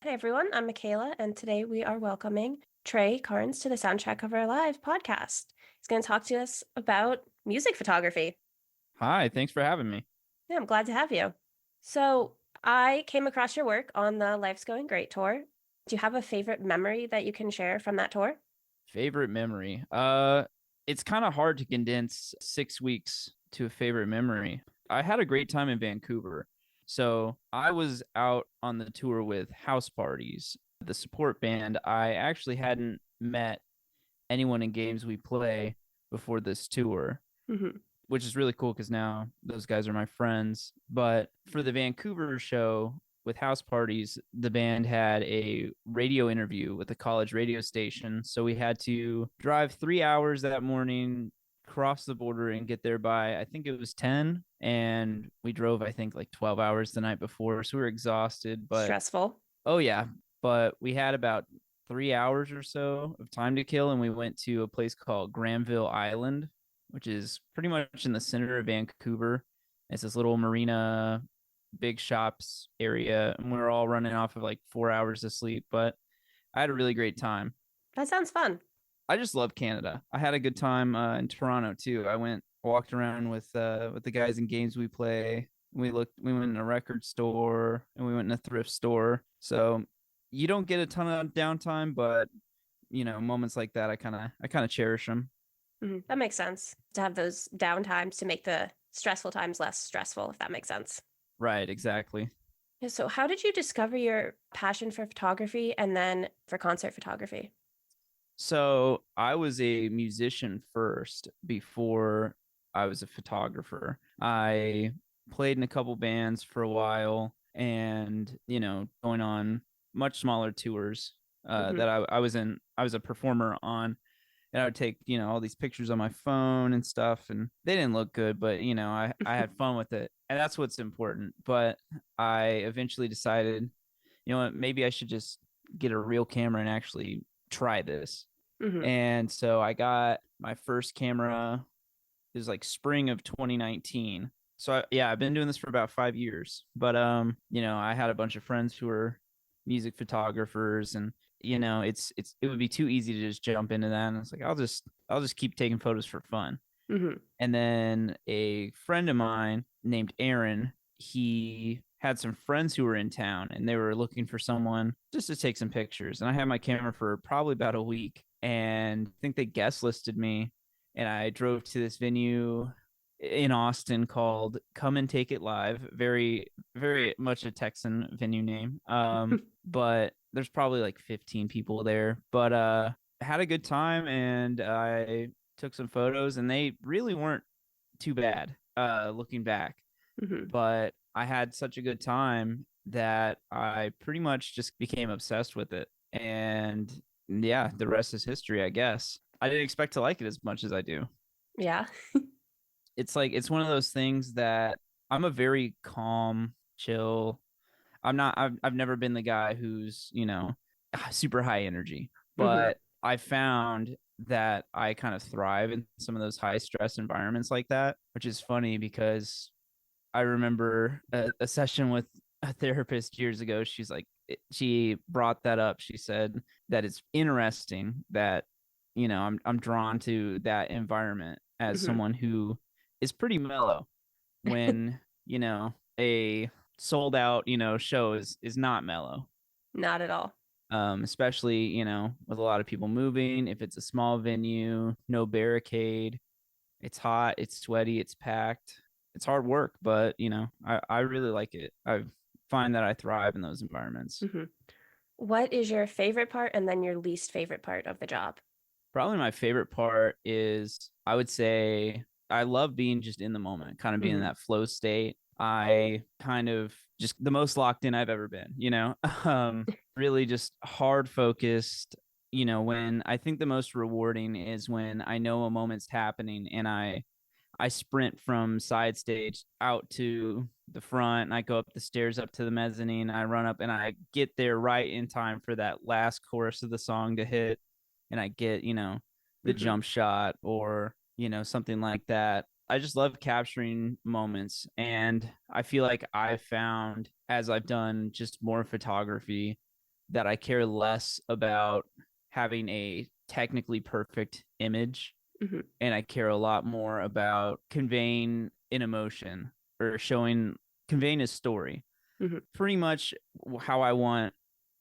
Hey everyone, I'm Mackayla, and today we are welcoming Trey Karnes to the Soundtrack of Our Live podcast. He's going to talk to us about music photography. Hi, thanks for having me. Yeah, I'm glad to have you. So, I came across your work on the Life's Going Great tour. Do you have a favorite memory that you can share from that tour? Favorite memory. It's kind of hard to condense 6 weeks to a favorite memory. I had a great time in Vancouver. So I was out on the tour with House Parties, the support band. I actually hadn't met anyone in games we play before this tour, Hmm. which is really cool because now those guys are my friends. But for the Vancouver show with House Parties, the band had a radio interview with a college radio station. So we had to drive 3 hours that morning, cross the border, and get there by, I think it was 10. And we drove, I think, like 12 hours the night before. So we were exhausted. But Stressful. oh, yeah. But we had about 3 hours or so of time to kill. And we went to a place called Granville Island, which is pretty much in the center of Vancouver. It's this little marina, big shops area, and we are all running off of like 4 hours of sleep. But I had a really great time. That sounds fun. I just love Canada. I had a good time in Toronto too. Walked around with the guys in games we play. We went in a record store and we went in a thrift store. So you don't get a ton of downtime, but moments like that, I kind of cherish them. That makes sense to have those downtimes to make the stressful times less stressful, if that makes sense. Right, exactly. Yeah, so, how did you discover your passion for photography and then for concert photography? So I was a musician first before I was a photographer. I played in a couple bands for a while and, going on much smaller tours Hmm. that I was in. I was a performer on, and I would take, all these pictures on my phone and stuff, and they didn't look good, but, I had fun with it. And that's what's important. But I eventually decided, you know what, maybe I should just get a real camera and actually try this. Hmm. And so I got my first camera. It was like spring of 2019. So yeah, I've been doing this for about 5 years. But I had a bunch of friends who were music photographers, and it would be too easy to just jump into that. And it's like I'll just keep taking photos for fun. Hmm. And then a friend of mine named Aaron, he had some friends who were in town and they were looking for someone just to take some pictures. And I had my camera for probably about a week. And I think they guest listed me. And I drove to this venue in Austin called Come and Take It Live. Very, very much a Texan venue name. But there's probably like 15 people there. But had a good time and I took some photos and they really weren't too bad looking back. Hmm. But I had such a good time that I pretty much just became obsessed with it. And yeah, the rest is history, I guess. I didn't expect to like it as much as I do. Yeah. It's like it's one of those things that I'm a very calm, chill. I've never been the guy who's, super high energy, Hmm. but I found that I kind of thrive in some of those high stress environments like that, which is funny because I remember a session with a therapist years ago. She brought that up. She said that it's interesting that, I'm drawn to that environment as Hmm. someone who is pretty mellow when, a sold out, show is not mellow. Not at all. Especially, with a lot of people moving. If it's a small venue, no barricade, it's hot, it's sweaty, it's packed. It's hard work, but I really like it. I find that I thrive in those environments. Hmm. What is your favorite part and then your least favorite part of the job? Probably my favorite part is I would say I love being just in the moment, kind of being in Hmm. that flow state. I kind of just the most locked in I've ever been, really just hard focused. When I think the most rewarding is when I know a moment's happening and I sprint from side stage out to the front and I go up the stairs up to the mezzanine. I run up and I get there right in time for that last chorus of the song to hit. And I get, the Hmm. jump shot or, something like that. I just love capturing moments. And I feel like I've found as I've done just more photography that I care less about having a technically perfect image, Hmm. and I care a lot more about conveying an emotion or conveying a story. Hmm. Pretty much how I want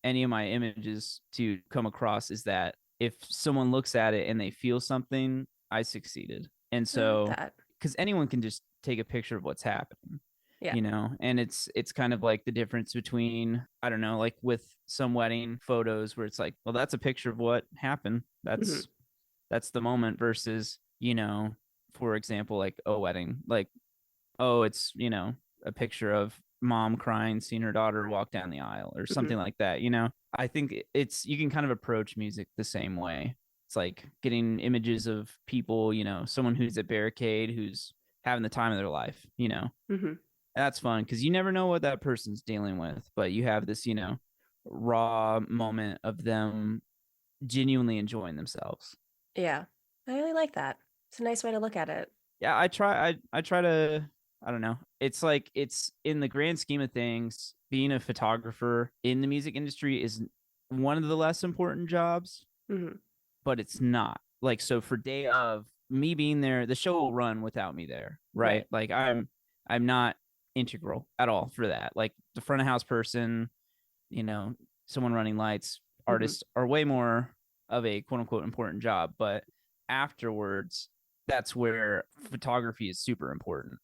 any of my images to come across is that if someone looks at it and they feel something, I succeeded. And I like so, that. because anyone can just take a picture of what's happening, Yeah. and it's kind of like the difference between, I don't know, like with some wedding photos where it's like, well, that's a picture of what happened. Hmm. That's the moment versus, for example, like a wedding, like, oh, it's, a picture of mom crying, seeing her daughter walk down the aisle or Hmm. something like that. I think you can kind of approach music the same way. It's like getting images of people, someone who's at barricade, who's having the time of their life. Hmm. That's fun because you never know what that person's dealing with, but you have this, raw moment of them genuinely enjoying themselves. Yeah. I really like that. It's a nice way to look at it. Yeah, I try to, I don't know. It's like, it's in the grand scheme of things, being a photographer in the music industry is one of the less important jobs, Hmm. but it's not. Like, so for day of me being there, the show will run without me there, right? Right. Like, I'm not integral at all for that. Like, the front of house person, you know, someone running lights, Hmm. artists are way more of a quote unquote important job, but afterwards, that's where photography is super important.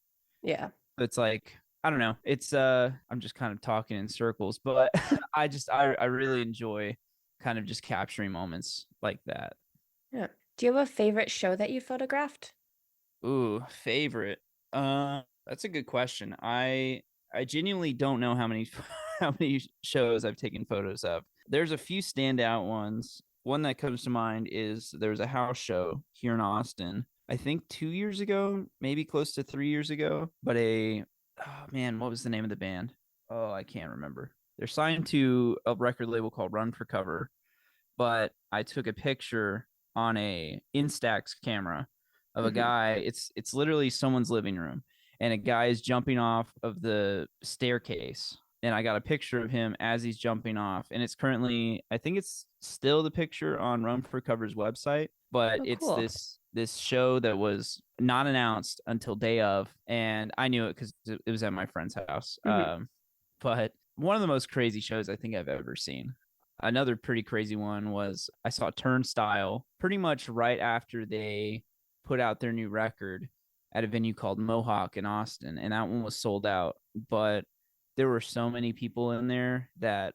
Yeah. It's like, I don't know. It's I'm just kind of talking in circles, but I really enjoy kind of just capturing moments like that. Yeah. Do you have a favorite show that you photographed? Ooh, favorite. That's a good question. I genuinely don't know how many how many shows I've taken photos of. There's a few standout ones. One that comes to mind is there's a house show here in Austin. I think 2 years ago, maybe close to 3 years ago. But oh man, what was the name of the band? Oh, I can't remember. They're signed to a record label called Run for Cover, but I took a picture on a Instax camera of a Hmm. guy. It's literally someone's living room, and a guy is jumping off of the staircase. And I got a picture of him as he's jumping off. And it's currently, I think it's still the picture on Run for Cover's website, but Oh, it's cool. this show that was not announced until day of, and I knew it because it was at my friend's house. Hmm. But one of the most crazy shows I think I've ever seen. Another pretty crazy one was I saw Turnstile pretty much right after they put out their new record at a venue called Mohawk in Austin, and that one was sold out. But there were so many people in there that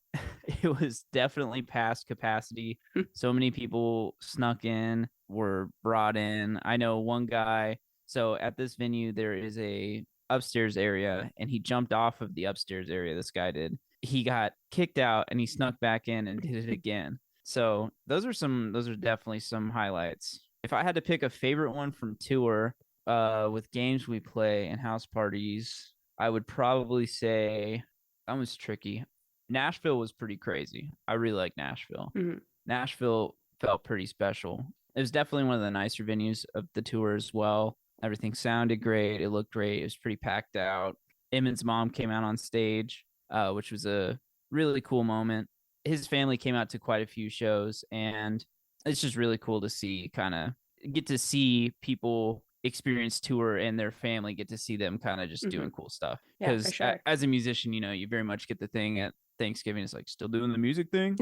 it was definitely past capacity. So many people snuck in, were brought in. I know one guy. So at this venue, there is a upstairs area, and he jumped off of the upstairs area. This guy did. He got kicked out, and he snuck back in and did it again. So those are definitely some highlights. If I had to pick a favorite one from tour, with games we play and house parties, I would probably say that was tricky. Nashville was pretty crazy. I really like Nashville. Hmm. Nashville felt pretty special. It was definitely one of the nicer venues of the tour as well. Everything sounded great. It looked great. It was pretty packed out. Emin's mom came out on stage, which was a really cool moment. His family came out to quite a few shows, and it's just really cool to see, kind of get to see people experience tour and their family get to see them kind of just Hmm. doing cool stuff. Yeah, for Because sure. as a musician, you very much get the thing at Thanksgiving. It's like, still doing the music thing.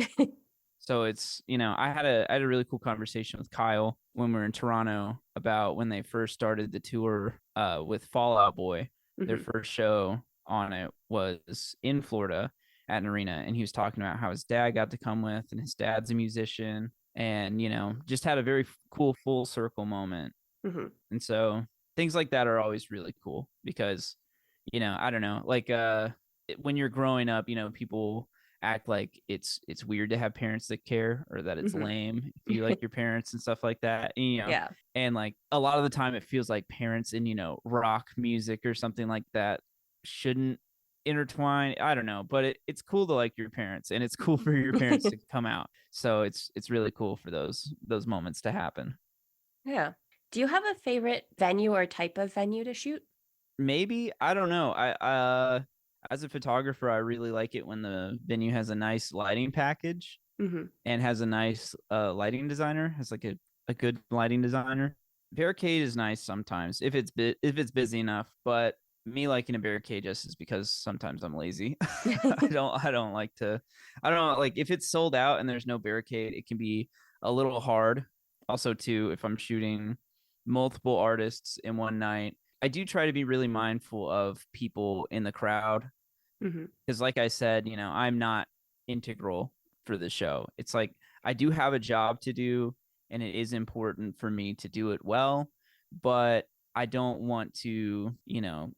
So it's, I had a really cool conversation with Kyle when we were in Toronto about when they first started the tour with Fall Out Boy. Their Hmm. first show on it was in Florida at an arena, and he was talking about how his dad got to come with, and his dad's a musician, and just had a very cool full circle moment. Hmm. And so things like that are always really cool because, I don't know, like when you're growing up, people act like it's weird to have parents that care, or that it's Hmm. lame if you like your parents and stuff like that. Yeah. And like a lot of the time it feels like parents in, rock music or something like that shouldn't intertwine. I don't know, but it's cool to like your parents, and it's cool for your parents to come out. So it's really cool for those moments to happen. Yeah. Do you have a favorite venue or type of venue to shoot? Maybe, I don't know. As a photographer, I really like it when the venue has a nice lighting package Mm-hmm. and has a nice lighting designer, has like a good lighting designer. Barricade is nice sometimes if it's busy enough, but me liking a barricade just is because sometimes I'm lazy. I don't like to I don't know, like if it's sold out and there's no barricade, it can be a little hard. Also too, if I'm shooting multiple artists in one night, I do try to be really mindful of people in the crowd Mm-hmm. because like I said, I'm not integral for the show. It's like I do have a job to do and it is important for me to do it well, but I don't want to,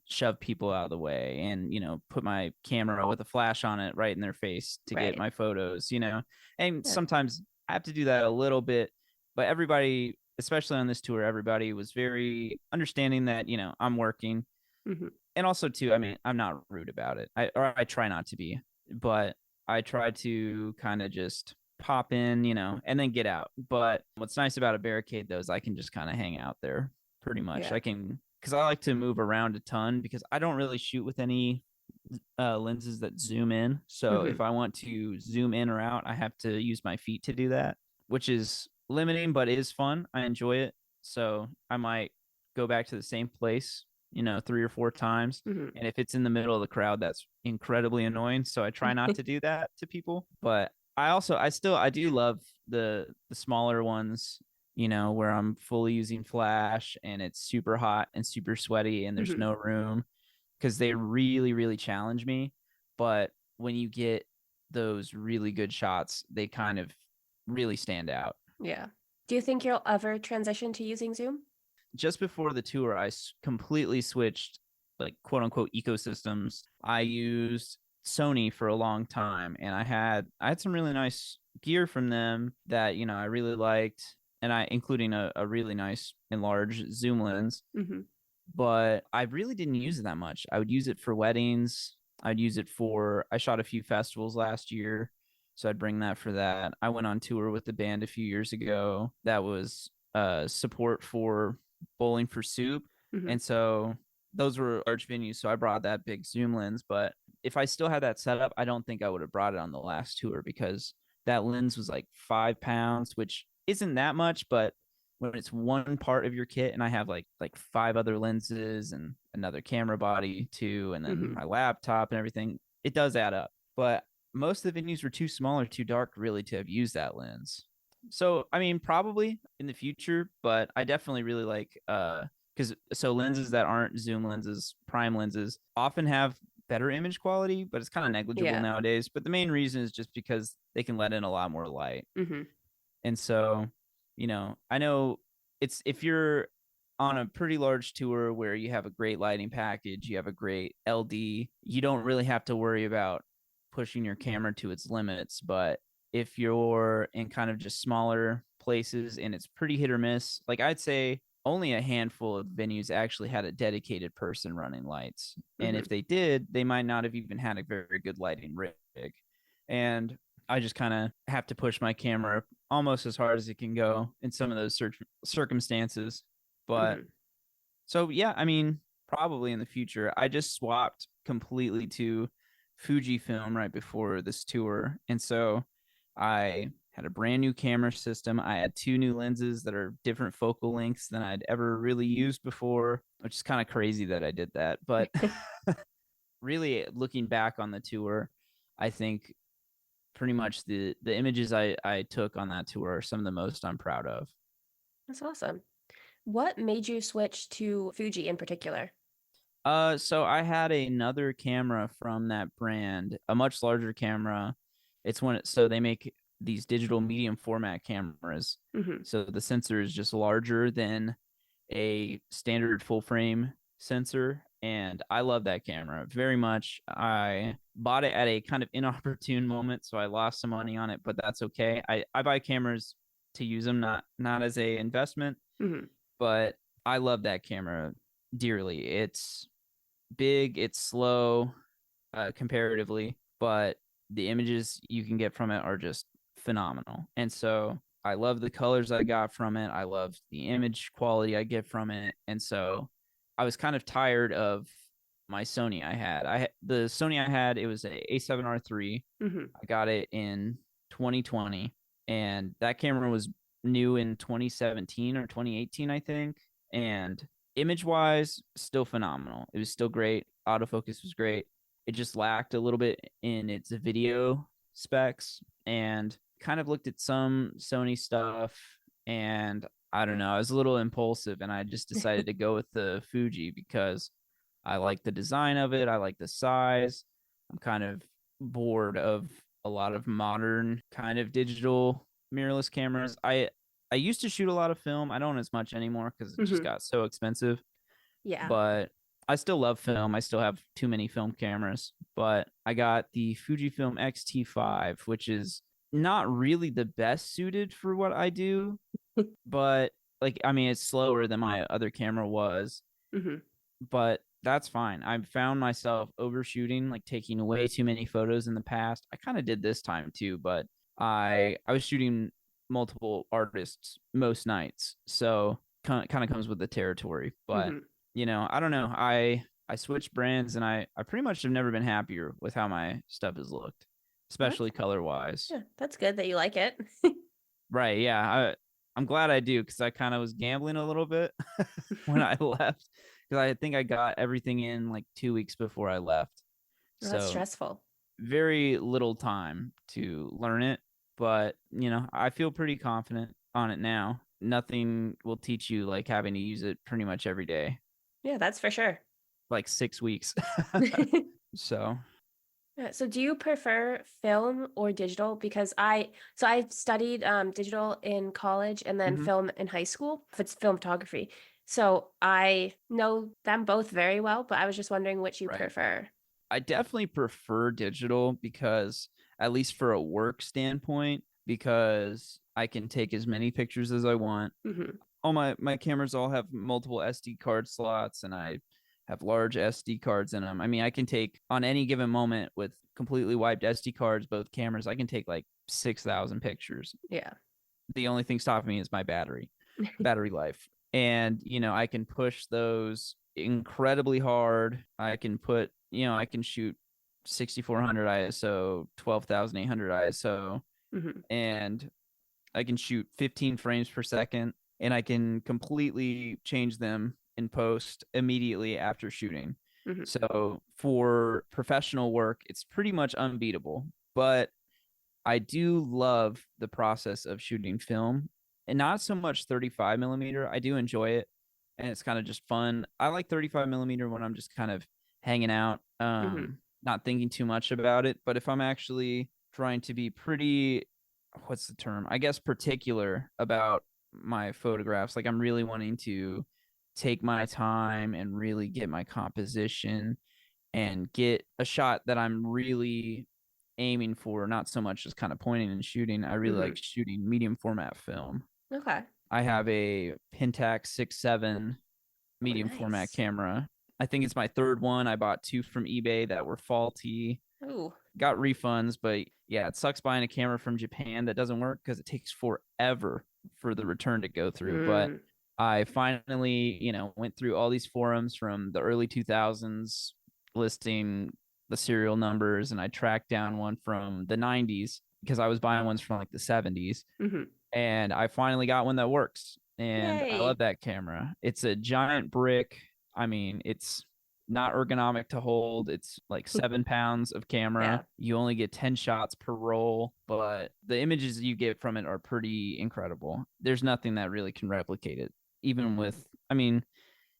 shove people out of the way and, put my camera with a flash on it right in their face to get Right. my photos. And Yeah. sometimes I have to do that a little bit, but everybody, especially on this tour, everybody was very understanding that, I'm working. Mm-hmm. And also too, I mean, I'm not rude about it. I try not to be, but I try to kind of just pop in, and then get out. But what's nice about a barricade though is I can just kind of hang out there pretty much. Yeah. I can because I like to move around a ton because I don't really shoot with any lenses that zoom in. So Mm-hmm. if I want to zoom in or out, I have to use my feet to do that, which is limiting, but it is fun. I enjoy it. So I might go back to the same place, 3 or 4 times. Mm-hmm. And if it's in the middle of the crowd, that's incredibly annoying. So I try not to do that to people. But I do love the smaller ones, where I'm fully using flash and it's super hot and super sweaty and there's Mm-hmm. no room because they really, really challenge me. But when you get those really good shots, they kind of really stand out. Yeah. Do you think you'll ever transition to using Zoom? Just before the tour, I completely switched, like, quote unquote ecosystems. I used Sony for a long time, and I had some really nice gear from them that I really liked, and I including a really nice enlarged zoom lens. Mm-hmm. But I really didn't use it that much. I would use it for weddings. I shot a few festivals last year, so I'd bring that for that. I went on tour with the band a few years ago. That was support for Bowling for Soup. Mm-hmm. And so those were large venues. So I brought that big zoom lens. But if I still had that setup, I don't think I would have brought it on the last tour because that lens was like 5 pounds, which isn't that much, but when it's one part of your kit and I have like five other lenses and another camera body too, and then Mm-hmm. my laptop and everything, it does add up. But most of the venues were too small or too dark really to have used that lens. So I mean, probably in the future, but I definitely really like because so lenses that aren't zoom lenses, prime lenses, often have better image quality, but it's kind of negligible Yeah. nowadays. But the main reason is just because they can let in a lot more light. Mm-hmm. And so, I know it's if you're on a pretty large tour where you have a great lighting package, you have a great LD, you don't really have to worry about pushing your camera to its limits. But if you're in kind of just smaller places and it's pretty hit or miss, like I'd say only a handful of venues actually had a dedicated person running lights. And Mm-hmm. if they did, they might not have even had a very good lighting rig. And I just kind of have to push my camera almost as hard as it can go in some of those circumstances. But Mm-hmm. so, yeah, I mean, probably in the future. I just swapped completely to Fujifilm right before this tour. And so I had a brand new camera system. I had two new lenses that are different focal lengths than I'd ever really used before, which is kind of crazy that I did that. But really, looking back on the tour, I think pretty much the images I took on that tour are some of the most I'm proud of. That's awesome. What made you switch to Fuji in particular? So I had another camera from that brand, a much larger camera. So they make these digital medium format cameras. Mm-hmm. So the sensor is just larger than a standard full frame sensor. And I love that camera very much. I bought it at a kind of inopportune moment, so I lost some money on it, but that's okay. I buy cameras to use them, not as a investment, Mm-hmm. but I love that camera dearly. It's big, it's slow, comparatively, but the images you can get from it are just phenomenal. And so I love the colors I got from it. I love the image quality I get from it. And so I was kind of tired of my Sony I had. The Sony I had, it was a A7R3. Hmm. I got it in 2020, and that camera was new in 2017 or 2018, I think. And image wise, still phenomenal. It was still great. Autofocus was great. It just lacked a little bit in its video specs, and kind of looked at some Sony stuff, and I don't know, I was a little impulsive, and I just decided to go with the Fuji because I like the design of it. I like the size. I'm kind of bored of a lot of modern kind of digital mirrorless cameras. I used to shoot a lot of film. I don't as much anymore because it just Hmm. got so expensive. Yeah. But I still love film. I still have too many film cameras. But I got the Fujifilm X-T5, which is not really the best suited for what I do, but like I mean it's slower than my other camera was, Hmm. but that's fine. I've found myself overshooting, like taking way too many photos in the past. I kind of did this time too, but I was shooting multiple artists most nights, so kind of comes with the territory. But Hmm. I don't know. I switched brands, and I pretty much have never been happier with how my stuff has looked, especially color wise. Yeah, that's good that you like it. Right? Yeah. I'm glad I do because I kind of was gambling a little bit when I left because I think I got everything in like 2 weeks before I left. Oh, that's So stressful. very little time to learn it, but I feel pretty confident on it now. Nothing will teach you like having to use it pretty much every day, Yeah, that's for sure. like 6 weeks. So, So do you prefer film or digital? Because I studied digital in college and then mhm, film in high school, if it's film photography. So I know them both very well, but I was just wondering which you right. prefer. I definitely prefer digital because, at least for a work standpoint, because I can take as many pictures as I want. Hmm. All my cameras all have multiple SD card slots, and I have large SD cards in them. I mean, I can take on any given moment with completely wiped SD cards, both cameras, I can take like 6,000 pictures. Yeah. The only thing stopping me is my battery life. And, I can push those incredibly hard. I can shoot 6400 ISO, 12,800 ISO, Hmm. and I can shoot 15 frames per second, and I can completely change them in post immediately after shooting. Hmm. So for professional work, it's pretty much unbeatable. But I do love the process of shooting film, and not so much 35 millimeter. I do enjoy it, and it's kind of just fun. I like 35 millimeter when I'm just kind of hanging out, Hmm. not thinking too much about it. But if I'm actually trying to be pretty, what's the term? I guess particular about my photographs, like I'm really wanting to take my time and really get my composition and get a shot that I'm really aiming for, not so much just kind of pointing and shooting. I really Hmm. like shooting medium format film. Okay. I have a Pentax 6.7 Oh, medium format nice. camera. I think it's my third one. I bought two from eBay that were faulty. Ooh. Got refunds, but yeah, it sucks buying a camera from Japan that doesn't work because it takes forever for the return to go through. But Mm. I finally, went through all these forums from the early 2000s listing the serial numbers, and I tracked down one from the 90s because I was buying ones from like the 70s, Hmm. and I finally got one that works. And I love Yay. that camera. It's a giant brick. I mean, it's not ergonomic to hold. It's like 7 pounds of camera. Yeah. You only get 10 shots per roll, but the images you get from it are pretty incredible. There's nothing that really can replicate it. Even with, I mean,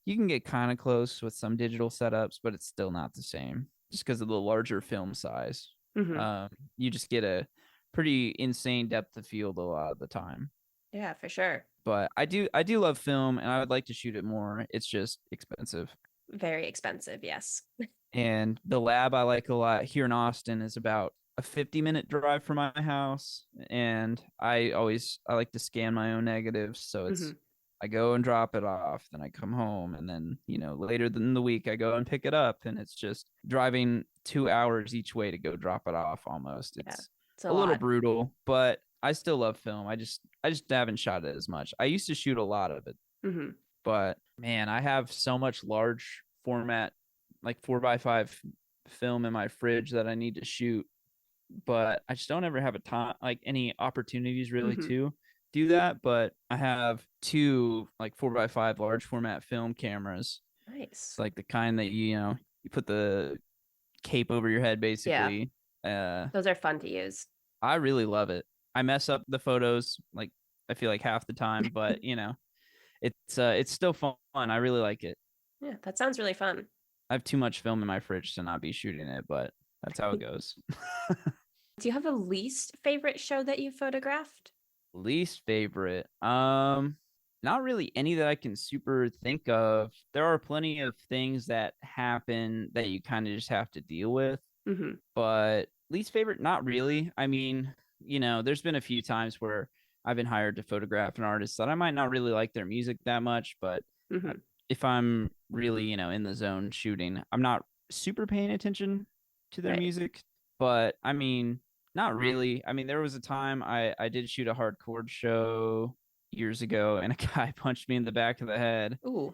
you can get kind of close with some digital setups, but it's still not the same just because of the larger film size. Hmm. You just get a pretty insane depth of field a lot of the time. Yeah, for sure. But I do love film, and I would like to shoot it more. It's just expensive. Very expensive, yes. And the lab I like a lot here in Austin is about a 50-minute drive from my house. And I like to scan my own negatives. So Hmm. I go and drop it off, then I come home, and then, later in the week I go and pick it up. And it's just driving 2 hours each way to go drop it off almost. Yeah, It's it's a a little lot. brutal, but I still love film. I just haven't shot it as much. I used to shoot a lot of it, Hmm. but man, I have so much large format like 4x5 film in my fridge that I need to shoot, but I just don't ever have a time, like any opportunities really Hmm. to do that. But I have two like 4x5 large format film cameras, Nice. like the kind that you put the cape over your head Yeah, basically. Uh, those are fun to use. I really love it. I mess up the photos like I feel like half the time, but it's still fun. I really like it. Yeah, that sounds really fun. I have too much film in my fridge to not be shooting it, but that's how it goes. Do you have a least favorite show that you photographed? Least favorite. Not really any that I can super think of. There are plenty of things that happen that you kind of just have to deal with, Hmm. but least favorite, not really. I mean, there's been a few times where I've been hired to photograph an artist that I might not really like their music that much, but Hmm. if I'm really, in the zone shooting, I'm not super paying attention to their Right. music. But I mean, not really. I mean, there was a time I did shoot a hardcore show years ago, and a guy punched me in the back of the head. Ooh.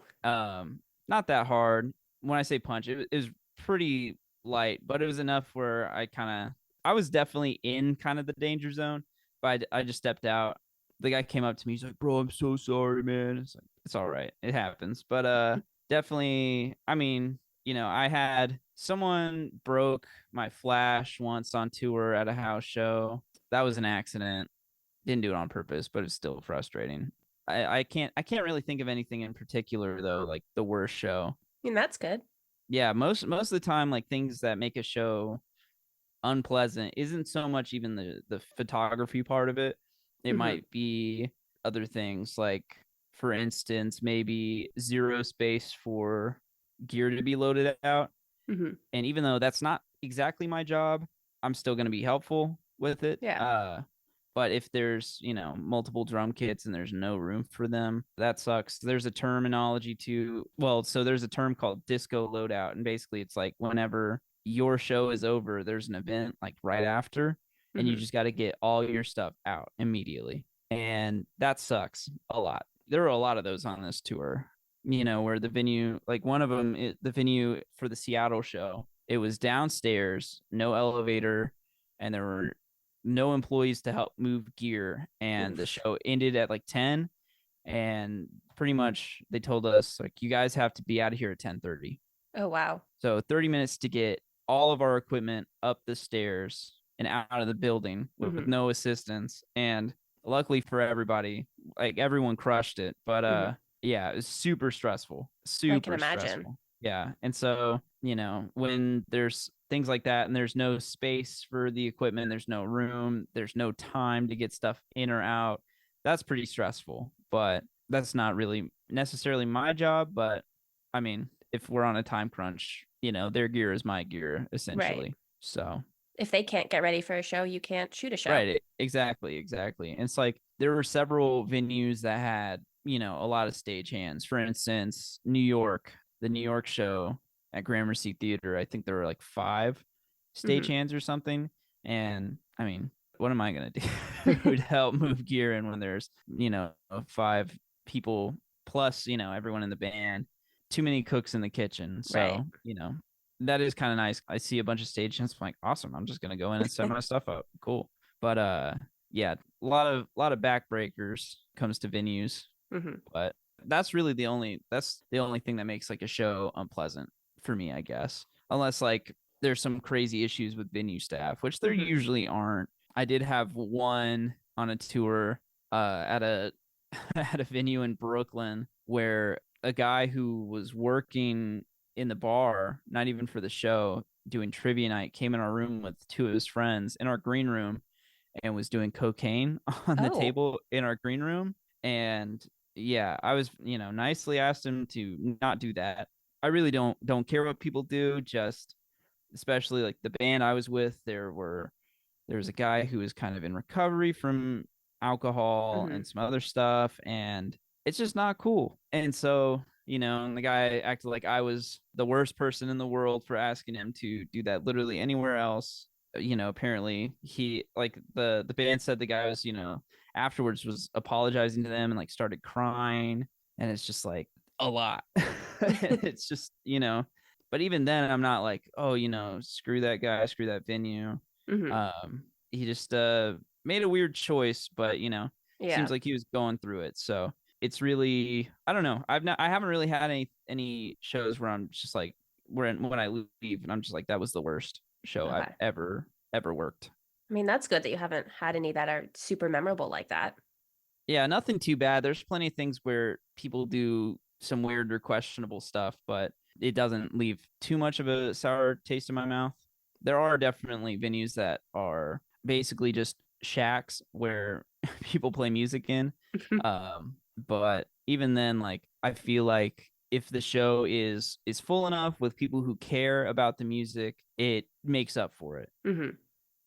Not that hard. When I say punch, it was pretty light, but it was enough where I was definitely in kind of the danger zone, but I just stepped out. The guy came up to me. He's like, "Bro, I'm so sorry, man." It's like, it's all right. It happens. But definitely, I mean, I had someone broke my flash once on tour at a house show. That was an accident. Didn't do it on purpose, but it's still frustrating. I can't really think of anything in particular though, like the worst show. I mean, that's good. Yeah, most of the time, like things that make a show unpleasant isn't so much even the photography part of it. It Hmm. might be other things, like for instance, maybe zero space for gear to be loaded out. Hmm. And even though that's not exactly my job, I'm still going to be helpful with it. Yeah. But if there's, multiple drum kits and there's no room for them, that sucks. There's a terminology to, well, so there's a term called disco loadout. And basically, it's like whenever your show is over, there's an event like right after, and you Hmm. just got to get all your stuff out immediately. And that sucks a lot. There are a lot of those on this tour, where the venue, like one of them, the venue for the Seattle show, it was downstairs, no elevator, and there were no employees to help move gear. And the Oof. show ended at like 10. And pretty much they told us, like, you guys have to be out of here at 10:30. Oh, wow. So 30 minutes to get all of our equipment up the stairs and out of the building with Hmm. no assistance. And luckily for everybody, like everyone crushed it. But Hmm. yeah, it was super stressful. I can Super imagine. stressful. Yeah. And so, when there's things like that and there's no space for the equipment, there's no room, there's no time to get stuff in or out, that's pretty stressful. But that's not really necessarily my job. But I mean, if we're on a time crunch, their gear is my gear Right. essentially. So, If they can't get ready for a show, you can't shoot a show. right, exactly, exactly. And it's like there were several venues that had, a lot of stage hands. For instance, New York, the New York show at Gramercy Theater, I think there were like five stage Hmm. hands or something. And I mean, what am I gonna do to help move gear in when there's, five people plus, everyone in the band, too many cooks in the kitchen. Right. So, that is kind of nice. I see a bunch of stage hands. I'm like, awesome. I'm just gonna go in and set my stuff up. Cool. But yeah, a lot of backbreakers comes to venues. Hmm. But that's the only thing that makes like a show unpleasant for me, I guess. Unless like there's some crazy issues with venue staff, which there Hmm. usually aren't. I did have one on a tour at a at a venue in Brooklyn where a guy who was working in the bar, not even for the show, doing trivia night, came in our room with two of his friends in our green room and was doing cocaine on the Oh. table in our green room. And yeah, I was, nicely asked him to not do that. I really don't care what people do, just especially like the band I was with, there was a guy who was kind of in recovery from alcohol Hmm. and some other stuff, and it's just not cool. And so, and the guy acted like I was the worst person in the world for asking him to do that literally anywhere else. Apparently he, like, the band said the guy was, afterwards was apologizing to them and like started crying, and it's just like a lot. It's just, But even then, I'm not like, oh, screw that guy, screw that venue. Hmm. He just made a weird choice, but seems Yeah. like he was going through it. So it's really, I don't know. I haven't really had any shows where I'm just like, when I leave and I'm just like, that was the worst show I've Okay. ever worked. I mean, that's good that you haven't had any that are super memorable like that. Yeah, nothing too bad. There's plenty of things where people do some weird or questionable stuff, but it doesn't leave too much of a sour taste in my mouth. There are definitely venues that are basically just shacks where people play music in. But even then, like I feel like if the show is full enough with people who care about the music, it makes up for it. Hmm.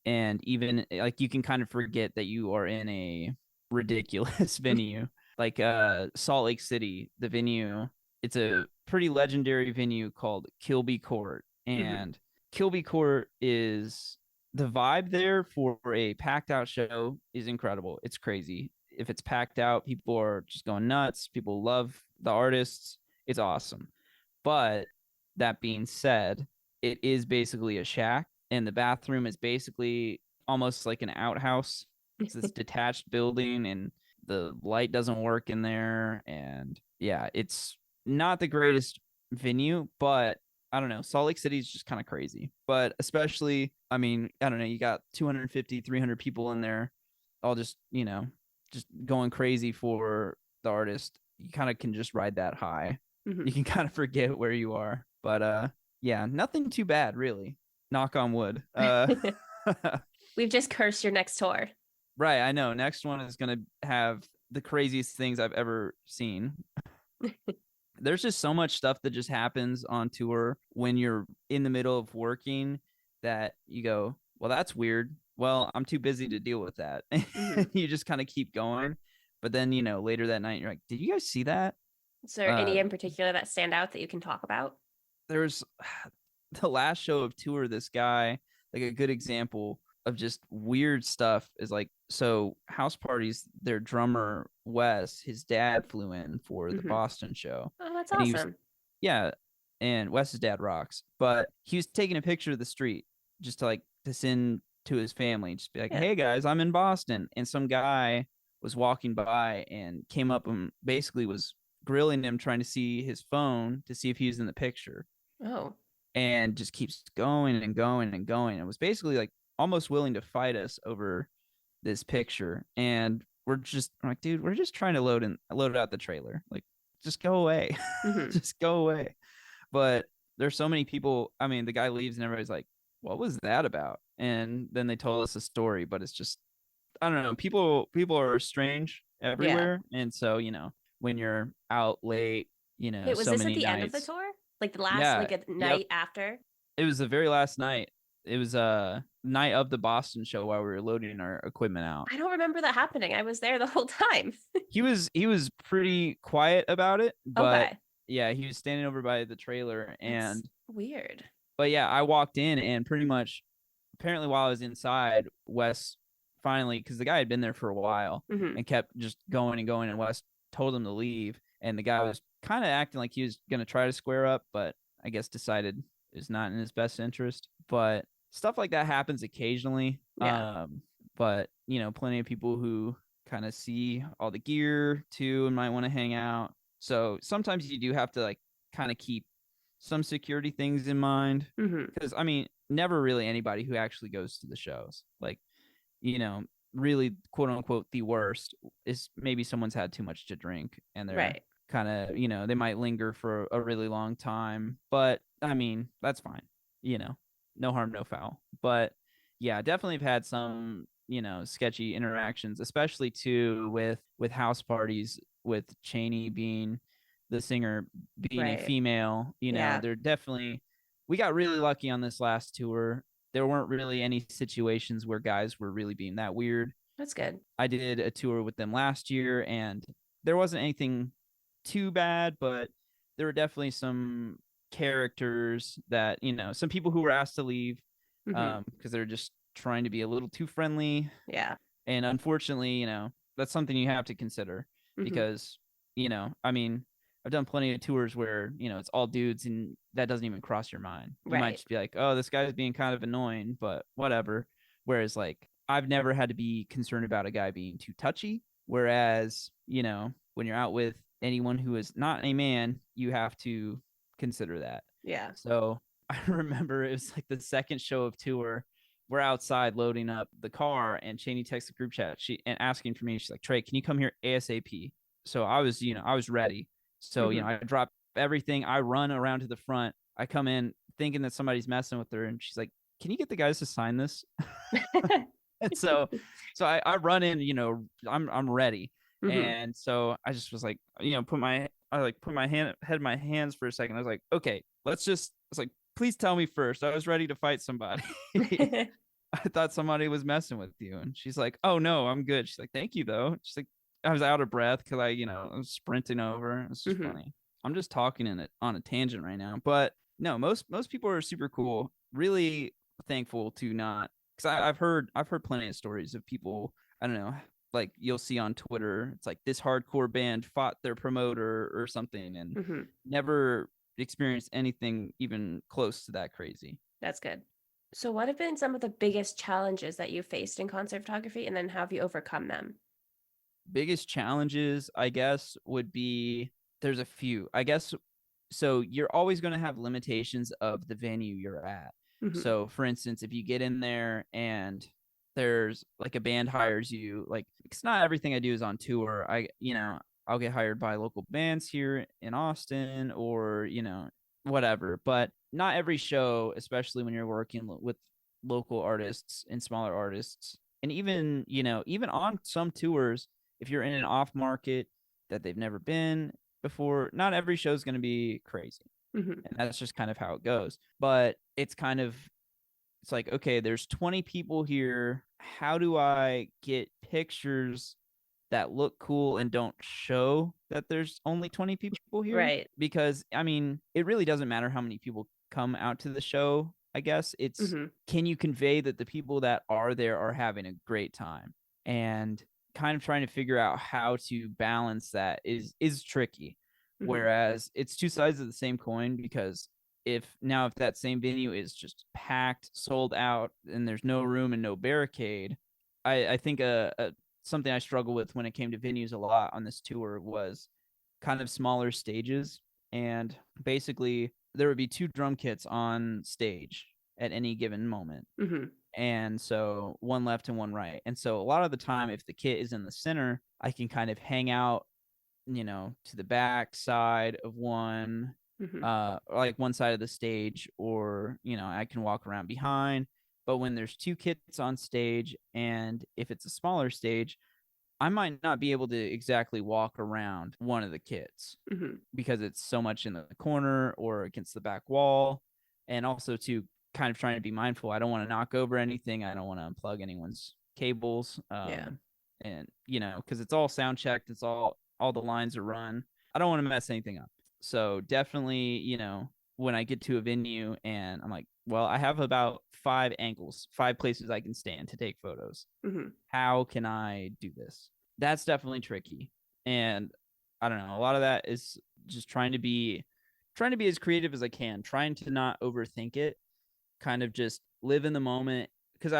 And even like you can kind of forget that you are in a ridiculous venue like Salt Lake City. The venue, it's a pretty legendary venue called Kilby Court, Hmm. and Kilby Court is the vibe there for a packed out show is incredible. It's crazy. If it's packed out, people are just going nuts. People love the artists. It's awesome. But that being said, it is basically a shack, and the bathroom is basically almost like an outhouse. It's this detached building, and the light doesn't work in there. And yeah, it's not the greatest venue, but I don't know. Salt Lake City is just kind of crazy. But especially, I mean, I don't know, you got 250, 300 people in there, all just going crazy for the artist. You kind of can just ride that high. Hmm. You can kind of forget where you are. But yeah, nothing too bad, really. Knock on wood. We've just cursed your next tour. Right, I know. Next one is gonna have the craziest things I've ever seen. There's just so much stuff that just happens on tour when you're in the middle of working that you go, well, that's weird. Well, I'm too busy to deal with that. Hmm. You just kind of keep going. But then, later that night, you're like, did you guys see that? Is there Uh, any in particular that stand out that you can talk about? there's the last show of tour, this guy, like a good example of just weird stuff is like, so house parties, their drummer Wes, his dad flew in for the Hmm. Boston show, Oh, that's and he was, awesome. yeah, and Wes's dad rocks, but he was taking a picture of the street just to send to his family, just be like, Yeah. hey guys, I'm in Boston. And some guy was walking by and came up and basically was grilling him, trying to see his phone to see if he was in the picture, Oh. and just keeps going and going and going. And was basically like almost willing to fight us over this picture. And I'm like, dude, we're just trying to load out the trailer. Like, just go away. Hmm. Just go away. But there's so many people. I mean, the guy leaves and everybody's like, what was that about? And then they told us a story, but it's just, I don't know. People are strange Yeah. everywhere. And so, when you're out late, Wait, was so this at many the end of the nights. tour? Like the last, Yeah. like a Yep. night after? It was the very last night. It was night of the Boston show while we were loading our equipment out. I don't remember that happening. I was there the whole time. He was pretty quiet about it, but Okay. yeah, he was standing over by the trailer. That's And weird. but yeah, I walked in, and pretty much apparently while I was inside, Wes finally, because the guy had been there for a while Hmm. and kept just going and going, and Wes told him to leave, and the guy was kind of acting like he was going to try to square up, but I guess decided it's not in his best interest. But stuff like that happens occasionally. Yeah. But plenty of people who kind of see all the gear too and might want to hang out. So sometimes you do have to like kind of keep some security things in mind, Hmm. because I mean, never really anybody who actually goes to the shows, like, you know, really quote unquote the worst is maybe someone's had too much to drink and they're Right. kind of, they might linger for a really long time. But I mean, that's fine, you know, no harm, no foul. But yeah, definitely have had some, sketchy interactions, especially too with house parties, with Cheney being the singer, being a Right. female. Yeah. They're definitely, we got really lucky on this last tour. There weren't really any situations where guys were really being that weird. That's good. I did a tour with them last year, and there wasn't anything too bad, but there were definitely some characters that, some people who were asked to leave Hmm. because they're just trying to be a little too friendly. Yeah. And unfortunately, that's something you have to consider Hmm. because, I mean, I've done plenty of tours where, it's all dudes and that doesn't even cross your mind. You might Right. just be like, oh, this guy's being kind of annoying, but whatever. Whereas, like, I've never had to be concerned about a guy being too touchy. Whereas, when you're out with anyone who is not a man, you have to consider that. Yeah. So I remember it was like the second show of tour. We're outside loading up the car, and Cheney texts the group chat. And asking for me. She's like, Trey, can you come here ASAP? So I was ready. So, Hmm. I drop everything. I run around to the front. I come in thinking that somebody's messing with her, and she's like, can you get the guys to sign this? And so I run in, I'm ready. Hmm. And so I just was like, put my head in my hands for a second. I was like, okay, it's like, please tell me first. I was ready to fight somebody. I thought somebody was messing with you. And she's like, oh no, I'm good. She's like, thank you though. She's like, I was out of breath because I was sprinting over. It's just Hmm. funny. I'm just talking in it on a tangent right now. But no, most people are super cool. Really thankful to not, because I've heard plenty of stories of people, I don't know, like you'll see on Twitter, it's like this hardcore band fought their promoter or something and Hmm. never experienced anything even close to that crazy. That's good. So, what have been some of the biggest challenges that you faced in concert photography, and then how have you overcome them? Biggest challenges, I guess, would be there's a few. I guess so you're always going to have limitations of the venue you're at. Hmm. So, for instance, if you get in there and there's like a band hires you, like it's not everything I do is on tour. I'll get hired by local bands here in Austin or, whatever. But not every show, especially when you're working with local artists and smaller artists. And even, even on some tours, if you're in an off market that they've never been before, not every show is going to be crazy. Hmm. And that's just kind of how it goes. But it's like, okay, there's 20 people here. How do I get pictures that look cool and don't show that there's only 20 people here? Right. Because, I mean, it really doesn't matter how many people come out to the show. I guess it's, Hmm. can you convey that the people that are there are having a great time? And kind of trying to figure out how to balance that is tricky. Hmm. Whereas it's two sides of the same coin, because if that same venue is just packed, sold out, and there's no room and no barricade, I think something I struggle with when it came to venues a lot on this tour was kind of smaller stages. And basically, there would be two drum kits on stage at any given moment. Hmm. And so one left and one right. And so a lot of the time, if the kit is in the center, I can kind of hang out, to the back side of one, Hmm. like one side of the stage, or, I can walk around behind. But when there's two kits on stage, and if it's a smaller stage, I might not be able to exactly walk around one of the kits Hmm. because it's so much in the corner or against the back wall. And also, to kind of trying to be mindful, I don't want to knock over anything. I don't want to unplug anyone's cables. Yeah. And, because it's all sound checked, it's all the lines are run. I don't want to mess anything up. So definitely, when I get to a venue and I'm like, well, I have about 5 angles, 5 places I can stand to take photos. Hmm. How can I do this? That's definitely tricky. And I don't know, a lot of that is just trying to be as creative as I can, trying to not overthink it, kind of just live in the moment. Because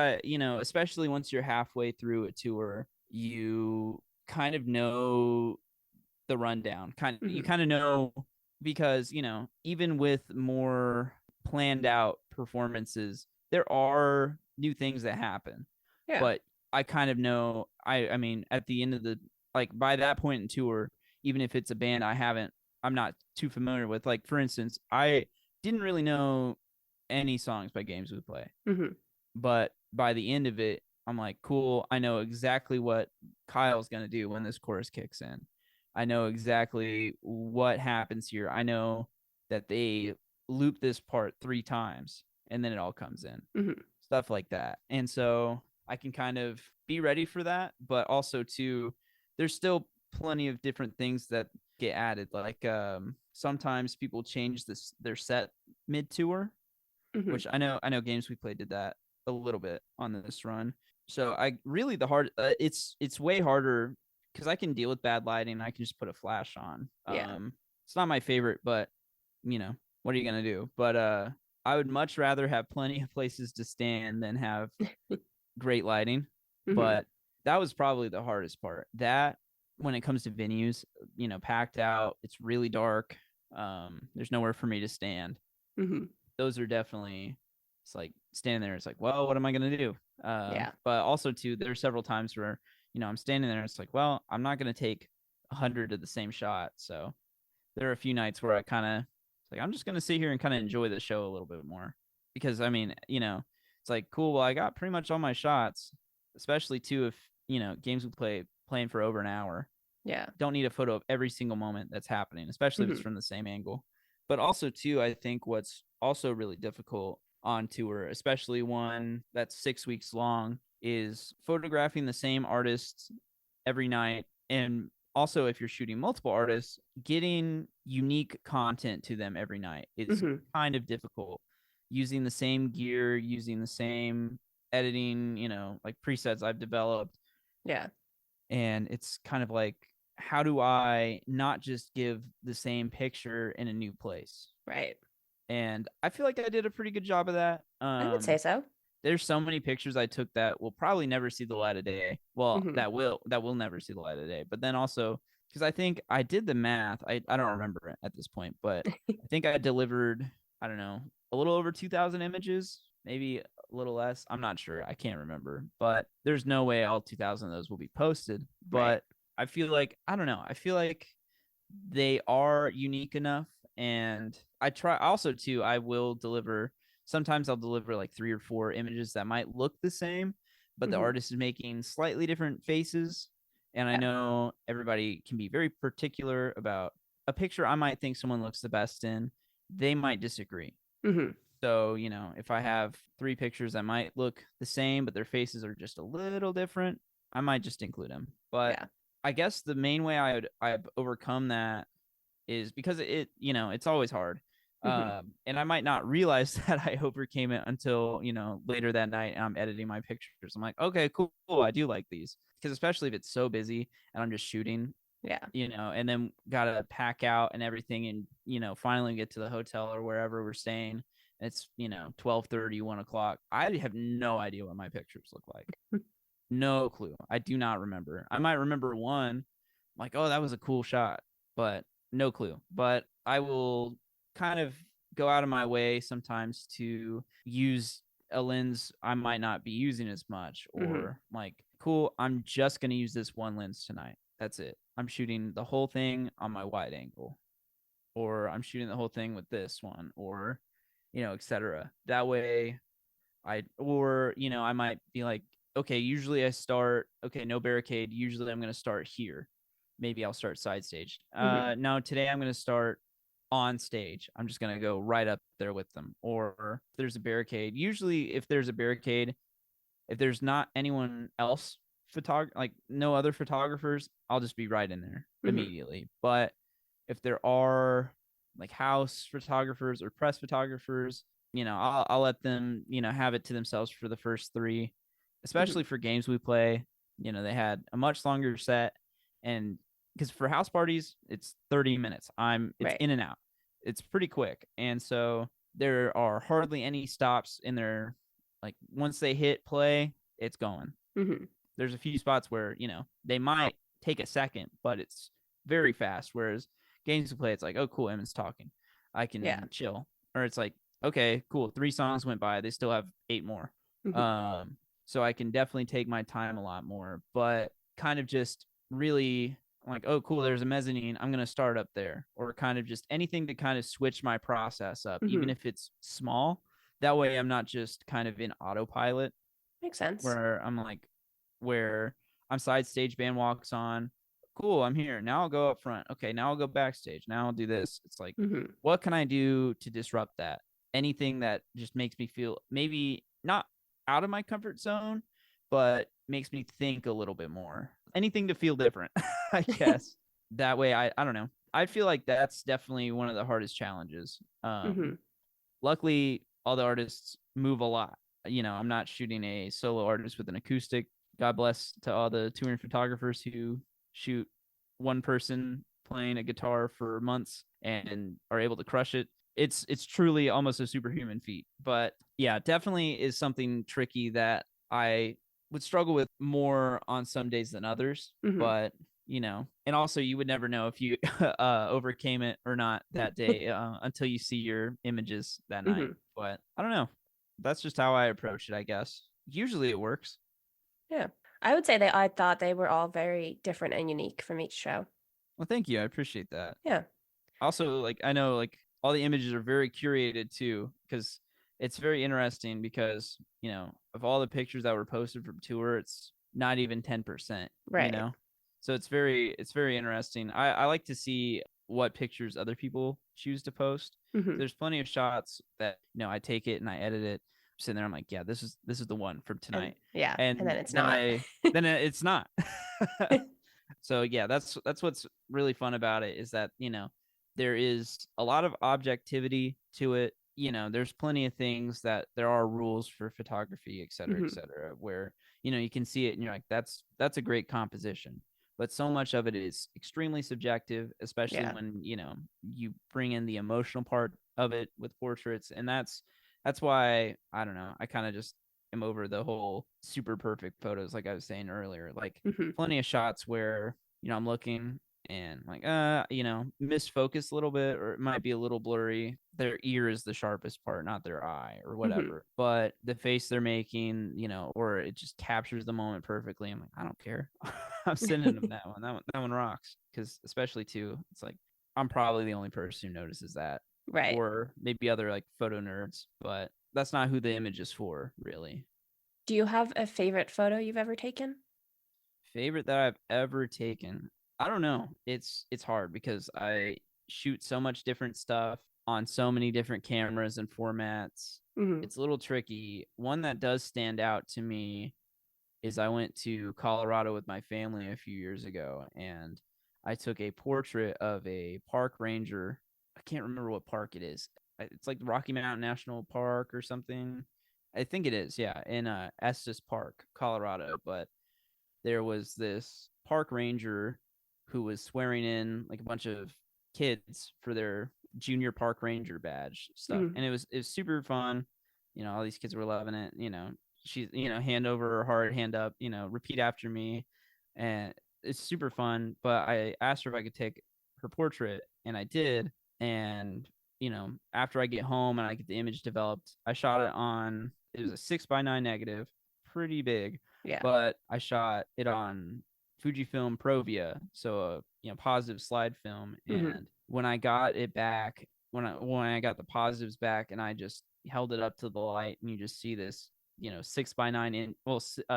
especially once you're halfway through a tour, you kind of know the rundown. You Hmm. kind of know, because even with more planned out performances, there are new things that happen. Yeah. But I kind of know. I mean, at the end of the, like, by that point in tour, even if it's a band I'm not too familiar with. Like, for instance, I didn't really know any songs by Games We Play, Hmm. but by the end of it, I'm like, cool. I know exactly what Kyle's gonna do when this chorus kicks in. I know exactly what happens here. I know that they loop this part 3 times and then it all comes in. Hmm. Stuff like that. And so I can kind of be ready for that, but also too, there's still plenty of different things that get added. Like sometimes people change their set mid tour, Hmm. which I know Games We Played did that a little bit on this run. So I really the hard it's way harder because I can deal with bad lighting. I can just put a flash on. Yeah. It's not my favorite, but you know, what are you gonna do? But I would much rather have plenty of places to stand than have great lighting. Hmm. But that was probably the hardest part. That when it comes to venues, packed out, it's really dark. There's nowhere for me to stand. Hmm. Those are definitely, it's like standing there. It's like, well, what am I gonna do? Yeah. But also too, there's several times where I'm standing there. It's like, well, I'm not gonna take 100 of the same shot. So there are a few nights where I kind of like I'm just gonna sit here and kind of enjoy the show a little bit more because I mean, it's like cool. Well, I got pretty much all my shots, especially too if games we playing for over an hour. Yeah. Don't need a photo of every single moment that's happening, especially if it's Hmm. from the same angle. But also too, I think what's also really difficult on tour, especially one that's 6 weeks long, is photographing the same artists every night. And also, if you're shooting multiple artists, getting unique content to them every night is Hmm. kind of difficult. Using the same gear, using the same editing, like presets I've developed. Yeah. And it's kind of like, how do I not just give the same picture in a new place? Right. And I feel like I did a pretty good job of that. I would say so. There's so many pictures I took that will probably never see the light of day. Well, Hmm. that will never see the light of day. But then also because I think I did the math. I don't remember it at this point, but I think I delivered, I don't know, a little over 2,000 images, maybe a little less. I'm not sure. I can't remember. But there's no way all 2,000 of those will be posted. Right. But I feel like I don't know. I feel like they are unique enough, and I try also too. I will deliver, sometimes I'll deliver like 3 or 4 images that might look the same, but the Hmm. artist is making slightly different faces. And I Yeah. know everybody can be very particular about a picture I might think someone looks the best in, they might disagree. Hmm. So if I have 3 pictures that might look the same but their faces are just a little different, I might just include them. But Yeah. I guess the main way I've overcome that is because it's always hard. Hmm. And I might not realize that I overcame it until later that night and I'm editing my pictures. I'm like, okay, cool, I do like these, because especially if it's so busy and I'm just shooting, Yeah. and then gotta pack out and everything, and finally get to the hotel or wherever we're staying. It's 12:30, 1 o'clock. I have no idea what my pictures look like. No clue. I do not remember. I might remember one, like, oh, that was a cool shot, but no clue. But I will kind of go out of my way sometimes to use a lens I might not be using as much, Hmm. or like, cool, I'm just going to use this one lens tonight. That's it. I'm shooting the whole thing on my wide angle, or I'm shooting the whole thing with this one, or, etc. That way I might be like, okay, usually I start, okay, no barricade. Usually I'm going to start here. Maybe I'll start side stage. Hmm. No, today I'm going to start on stage. I'm just going to go right up there with them. Or if there's a barricade, usually if there's a barricade, if there's not anyone else, like no other photographers, I'll just be right in there Hmm. immediately. But if there are like house photographers or press photographers, I'll let them, have it to themselves for the first 3, Hmm. especially for games we play. They had a much longer set, and because for house parties, it's 30 minutes. It's Right. in and out. It's pretty quick. And so there are hardly any stops in there. Like once they hit play, it's going. Hmm. There's a few spots where, they might take a second, but it's very fast. Whereas games to play, it's like, oh, cool, Emma's talking. I Yeah. can chill. Or it's like, okay, cool. 3 songs went by. They still have 8 more. Hmm. Um, so I can definitely take my time a lot more, but kind of just really like, oh, cool, there's a mezzanine. I'm going to start up there. Or kind of just anything to kind of switch my process up, even Hmm. if it's small. That way I'm not just kind of in autopilot Makes sense. where I'm like, where I'm side stage, band walks on. Cool, I'm here. Now I'll go up front. Okay, now I'll go backstage. Now I'll do this. It's like, Hmm. what can I do to disrupt that? Anything that just makes me feel maybe not out of my comfort zone, but makes me think a little bit more. Anything to feel different, I guess. That way, I don't know. I feel like that's definitely one of the hardest challenges. Hmm. Luckily, all the artists move a lot. I'm not shooting a solo artist with an acoustic. God bless to all the touring photographers who shoot one person playing a guitar for months. and are able to crush it, it's truly almost a superhuman feat. But yeah, definitely is something tricky that I would struggle with more on some days than others. Hmm. But and also you would never know if you overcame it or not that day until you see your images that night. Hmm. But I don't know. That's just how I approach it, I guess. Usually it works. Yeah. I would say that I thought they were all very different and unique from each show. Well, thank you. I appreciate that. Yeah. Also, like I know like all the images are very curated too, because it's very interesting because, of all the pictures that were posted from tour, it's not even 10%, Right. So it's very interesting. I like to see what pictures other people choose to post. Hmm. There's plenty of shots that, I take it and I edit it. I'm sitting there, I'm like, yeah, this is the one from And tonight. yeah, and And then it's then not. it's not. So yeah, that's what's really fun about it, is that, there is a lot of objectivity to it. There's plenty of things that there are rules for photography, et Hmm. cetera, where, you can see it and you're like, that's a great composition. But so much of it is extremely subjective, especially Yeah. when, you bring in the emotional part of it with portraits. And that's why, I don't know, I kind of just am over the whole super perfect photos, like I was saying earlier. Like Hmm. plenty of shots where, I'm looking and like misfocus a little bit, or it might be a little blurry. Their ear is the sharpest part, not their eye or Hmm. whatever, but the face they're making, or it just captures the moment perfectly. I'm like, I don't care. I'm sending them that one rocks. Because especially too, it's like I'm probably the only person who notices that, Right. or maybe other like photo nerds, but that's not who the image is for, really. Do you have a favorite photo you've ever taken? Favorite that I've ever taken. I don't know. It's hard because I shoot so much different stuff on so many different cameras and formats. Hmm. It's a little tricky. One that does stand out to me is I went to Colorado with my family a few years ago, and I took a portrait of a park ranger. I can't remember what park it is. It's like Rocky Mountain National Park or something. I think it is, yeah, in Estes Park, Colorado. But there was this park ranger who was swearing in like a bunch of kids for their junior park ranger badge stuff, Hmm. and it was super fun. All these kids were loving it. She's, hand over her heart, hand up, repeat after me, and it's super fun. But I asked her if I could take her portrait, and I did. And after I get home and I get the image developed, I shot it on, it was a 6x9 negative, pretty big, Yeah. but I shot it on Fujifilm Provia, so a positive slide film. Hmm. And when I got it back, when I got the positives back, and I just held it up to the light, and you just see this 6x9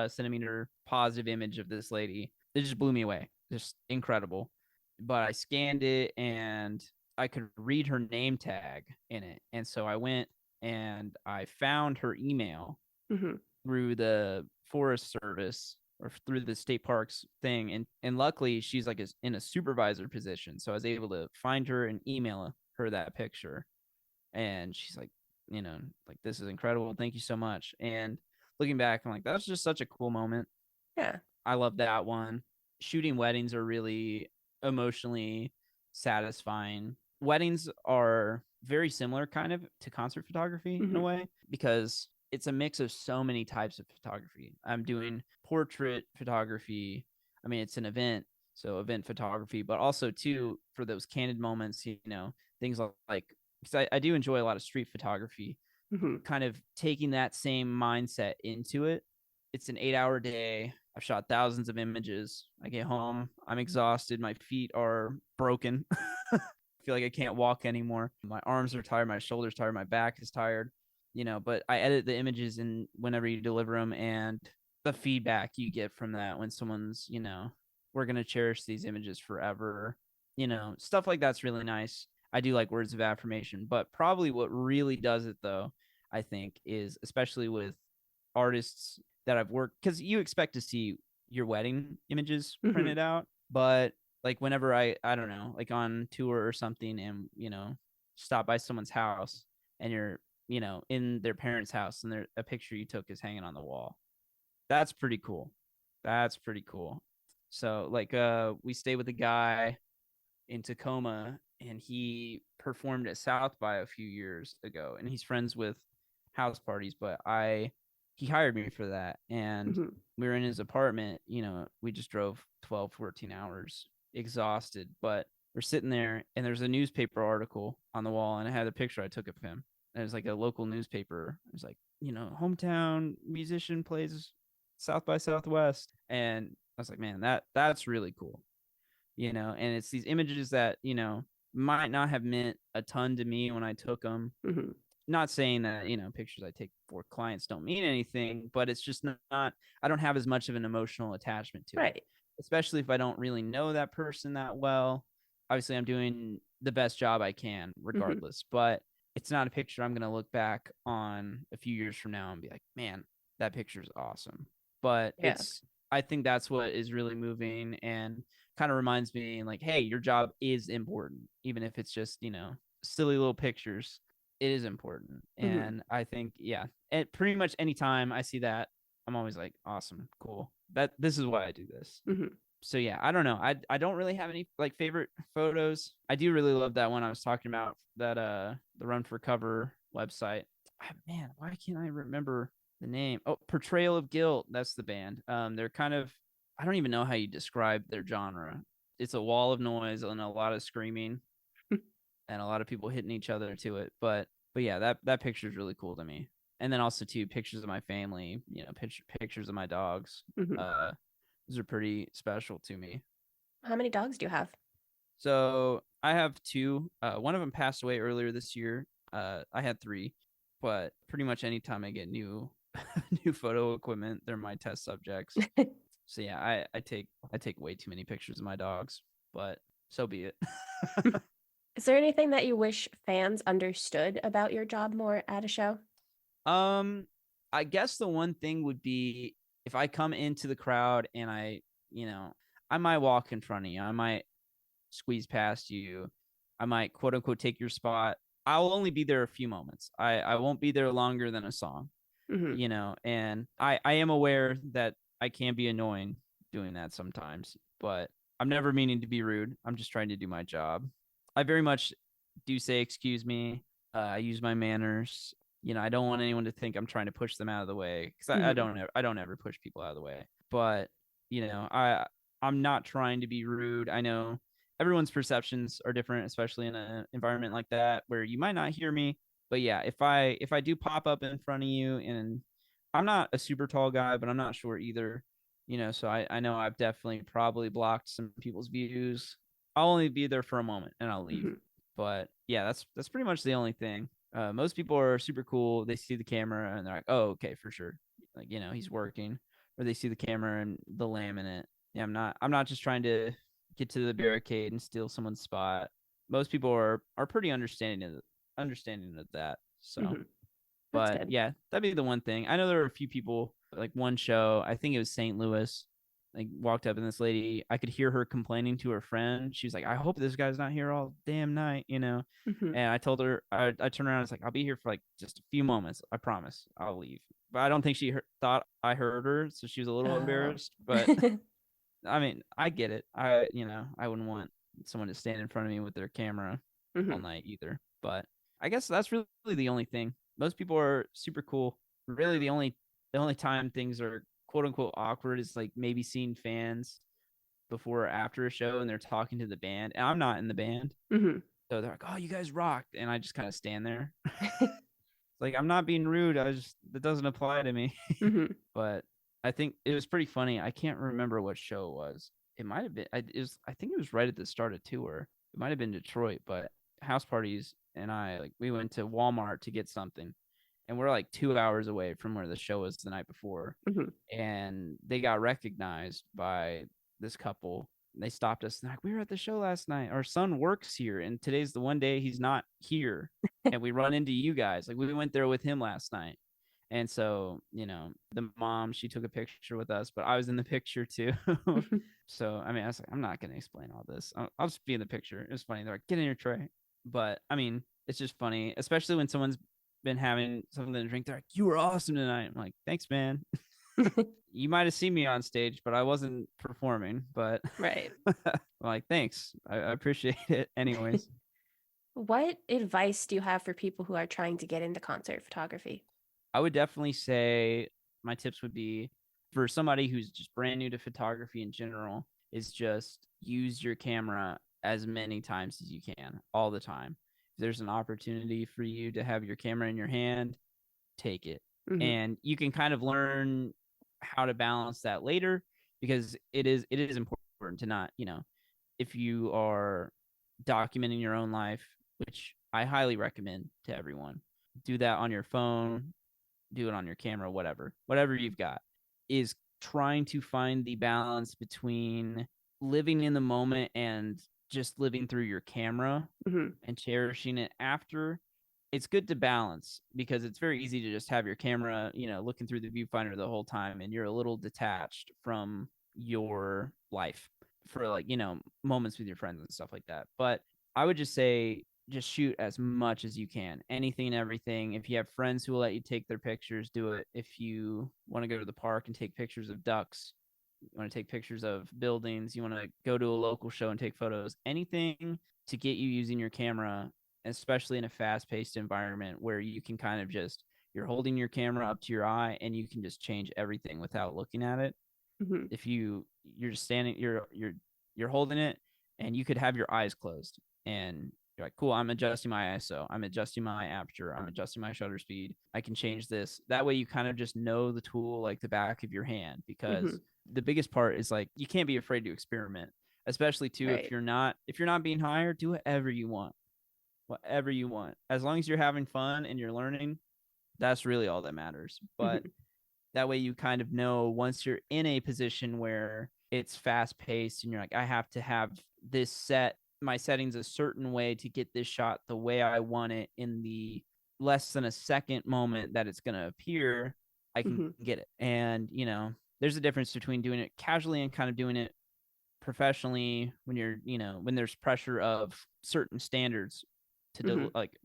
centimeter positive image of this lady. It just blew me away. Just incredible. But I scanned it and I could read her name tag in it, and so I went and I found her email Hmm. through the Forest Service or through the state parks thing, and luckily she's like in a supervisor position, so I was able to find her and email her that picture. And she's like, like, this is incredible, thank you so much. And looking back, I'm like, that's just such a cool moment. Yeah. I love that one. Shooting weddings are really emotionally satisfying. Weddings are very similar kind of to concert photography in a Hmm. way, because it's a mix of so many types of photography. I'm doing portrait photography. I mean, it's an event, so event photography, but also too for those candid moments, things like, because I do enjoy a lot of street photography, Hmm. kind of taking that same mindset into it. It's an 8-hour day. I've shot thousands of images. I get home, I'm exhausted. My feet are broken. I feel like I can't walk anymore. My arms are tired. My shoulders tired. My back is tired. But I edit the images, and whenever you deliver them, and the feedback you get from that when someone's, we're going to cherish these images forever, stuff like that's really nice. I do like words of affirmation, but probably what really does it, though, I think, is especially with artists that I've worked, because you expect to see your wedding images Hmm. printed out, but like whenever I don't know, like on tour or something, and stop by someone's house, and you're in their parents' house, and there a picture you took is hanging on the wall. That's pretty cool. That's pretty cool. So like we stayed with a guy in Tacoma, and he performed at South by a few years ago, and he's friends with House Parties, but he hired me for that, and Mhm. we were in his apartment. We just drove 12, 14 hours, exhausted, but we're sitting there, and there's a newspaper article on the wall, and it had a picture I took of him. And it was like a local newspaper. It was like, hometown musician plays South by Southwest, and I was like, man, that's really cool. And it's these images that might not have meant a ton to me when I took them. Mhm. Not saying that pictures I take for clients don't mean anything, but it's just not. I don't have as much of an emotional attachment to it, Right. especially if I don't really know that person that well. Obviously, I'm doing the best job I can Mhm. regardless, but it's not a picture I'm going to look back on a few years from now and be like, man, that picture is awesome. But Yeah. I think that's what is really moving, and kind of reminds me like, hey, your job is important, even if it's just silly little pictures. It is important. Mhm. And I think, yeah, pretty much anytime I see that, I'm always like, awesome, cool, that this is why I do this. Mhm. So yeah, I don't know, I don't really have any like favorite photos. I do really love that one I was talking about, that the Run for Cover website. Man, why can't I remember the name? Oh, Portrayal of Guilt, that's the band. They're kind of, I don't even know how you describe their genre. It's a wall of noise and a lot of screaming and a lot of people hitting each other to it. But yeah, that picture is really cool to me. And then also too, pictures of my family, pictures of my dogs. Mhm. Uh, those are pretty special to me. How many dogs do you have? So I have two. One of them passed away earlier this year. I had three, but pretty much anytime I get new new photo equipment, they're my test subjects. So yeah, I take way too many pictures of my dogs, but so be it. Is there anything that you wish fans understood about your job more at a show? Um, I guess the one thing would be if I come into the crowd and you know, I might walk in front of you, I might squeeze past you, I might quote unquote take your spot. I'll only be there a few moments. I won't be there longer than a song, Mhm. and I am aware that I can be annoying doing that sometimes, but I'm never meaning to be rude. I'm just trying to do my job. I very much do say excuse me. I use my manners. I don't want anyone to think I'm trying to push them out of the way, because Mhm. I don't ever push people out of the way. But I'm not trying to be rude. I know everyone's perceptions are different, especially in an environment like that where you might not hear me. But yeah, if I do pop up in front of you, and I'm not a super tall guy, but I'm not short either. So I know I've definitely probably blocked some people's views. I'll only be there for a moment and I'll leave. Mhm. But yeah, that's pretty much the only thing. Most people are super cool. They see the camera and they're like, "Oh, okay, for sure." Like, he's working, or they see the camera and the laminate. Yeah, I'm not just trying to get to the barricade and steal someone's spot. Most people are pretty understanding of that. So, Mhm. That's but good. yeah, that'd be the one thing. I know there were a few people, like one show, I think it was St. Louis, like walked up and this lady, I could hear her complaining to her friend. She was like, I hope this guy's not here all damn night. Mhm. And I told her, I turned around, I was like, I'll be here for like just a few moments. I promise I'll leave. But I don't think she thought I heard her. So she was a little Oh. embarrassed. But I mean, I get it. I wouldn't want someone to stand in front of me with their camera all Mhm. night either. But I guess that's really the only thing. Most people are super cool. Really, the only time things are quote unquote awkward is like maybe seeing fans before or after a show and they're talking to the band, and I'm not in the band, Mhm. so they're like, "Oh, you guys rocked," and I just kind of stand there. Like, I'm not being rude. That doesn't apply to me. Mhm. But I think it was pretty funny. I can't remember what show it was. It might have been. I think it was right at the start of tour. It might have been Detroit, but House Parties and I, like, we went to Walmart to get something, and we're like 2 hours away from where the show was the night before, Mhm. and they got recognized by this couple. They stopped us and like, we were at the show last night. Our son works here, and today's the one day he's not here, and we run into you guys. Like, we went there with him last night. And so, the mom, she took a picture with us, but I was in the picture too. So, I mean, I was like, I'm not going to explain all this. I'll just be in the picture. It was funny. They're like, get in your tray. But I mean, it's just funny, especially when someone's been having something to drink. They're like, you were awesome tonight. I'm like, thanks, man. You might have seen me on stage, but I wasn't performing. But Right. I'm like, thanks. I appreciate it. Anyways. What advice do you have for people who are trying to get into concert photography? I would definitely say my tips would be for somebody who's just brand new to photography in general is just use your camera as many times as you can all the time. If there's an opportunity for you to have your camera in your hand, take it. Hmm. And you can kind of learn how to balance that later because it is important to not, if you are documenting your own life, which I highly recommend to everyone, do that on your phone, do it on your camera, whatever you've got, is trying to find the balance between living in the moment and just living through your camera Hmm. and cherishing it after. It's good to balance because it's very easy to just have your camera, looking through the viewfinder the whole time and you're a little detached from your life for like, moments with your friends and stuff like that. But I would just say just shoot as much as you can, anything and everything. If you have friends who will let you take their pictures, do it. If you want to go to the park and take pictures of ducks, you want to take pictures of buildings, you want to go to a local show and take photos, anything to get you using your camera, especially in a fast-paced environment where you can kind of just you're holding your camera up to your eye and you can just change everything without looking at it. Hmm. If you're just standing, you're holding it and you could have your eyes closed and you're like, cool, I'm adjusting my ISO, I'm adjusting my aperture, I'm adjusting my shutter speed, I can change this. That way you kind of just know the tool like the back of your hand, Hmm. because the biggest part is like you can't be afraid to experiment, especially too Right. if you're not being hired, do whatever you want, as long as you're having fun and you're learning. That's really all that matters. But Hmm. that way you kind of know once you're in a position where it's fast paced and you're like, I have to have this set, my settings a certain way to get this shot the way I want it in the less than a second moment that it's going to appear, I can Hmm. get it. And, there's a difference between doing it casually and kind of doing it professionally when you're, when there's pressure of certain standards to Hmm. like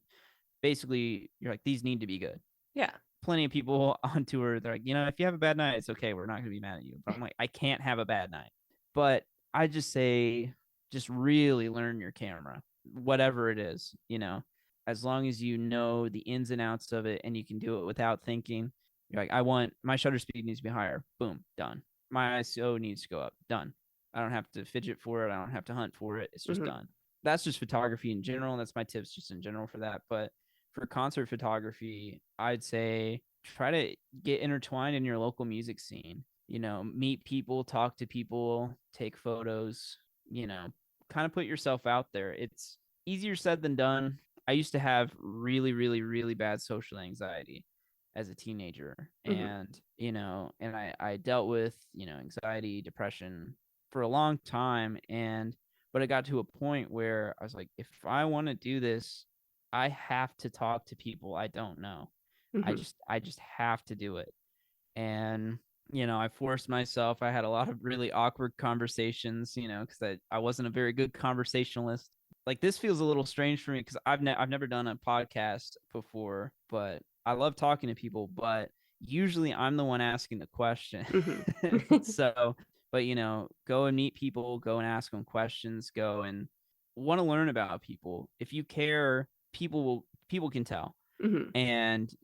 basically you're like, these need to be good. Yeah. Plenty of people on tour, they're like, if you have a bad night, it's okay. We're not going to be mad at you. But I'm like, I can't have a bad night. But I just say, just really learn your camera, whatever it is, as long as you know the ins and outs of it and you can do it without thinking. You're like, I want my shutter speed needs to be higher. Boom, done. My ISO needs to go up. Done. I don't have to fidget for it. I don't have to hunt for it. It's just Hmm. done. That's just photography in general. And that's my tips just in general for that. But for concert photography, I'd say try to get intertwined in your local music scene. Meet people, talk to people, take photos, kind of put yourself out there. It's easier said than done. I used to have really, really, really bad social anxiety as a teenager. Hmm. And, I dealt with, anxiety, depression for a long time. But it got to a point where I was like, if I want to do this, I have to talk to people I don't know. Hmm. I just have to do it. And I forced myself. I had a lot of really awkward conversations, because I wasn't a very good conversationalist. Like this feels a little strange for me because I've never done a podcast before, but I love talking to people. But usually I'm the one asking the question. Hmm. So, but go and meet people, go and ask them questions, go and want to learn about people. If you care, people can tell. Hmm. And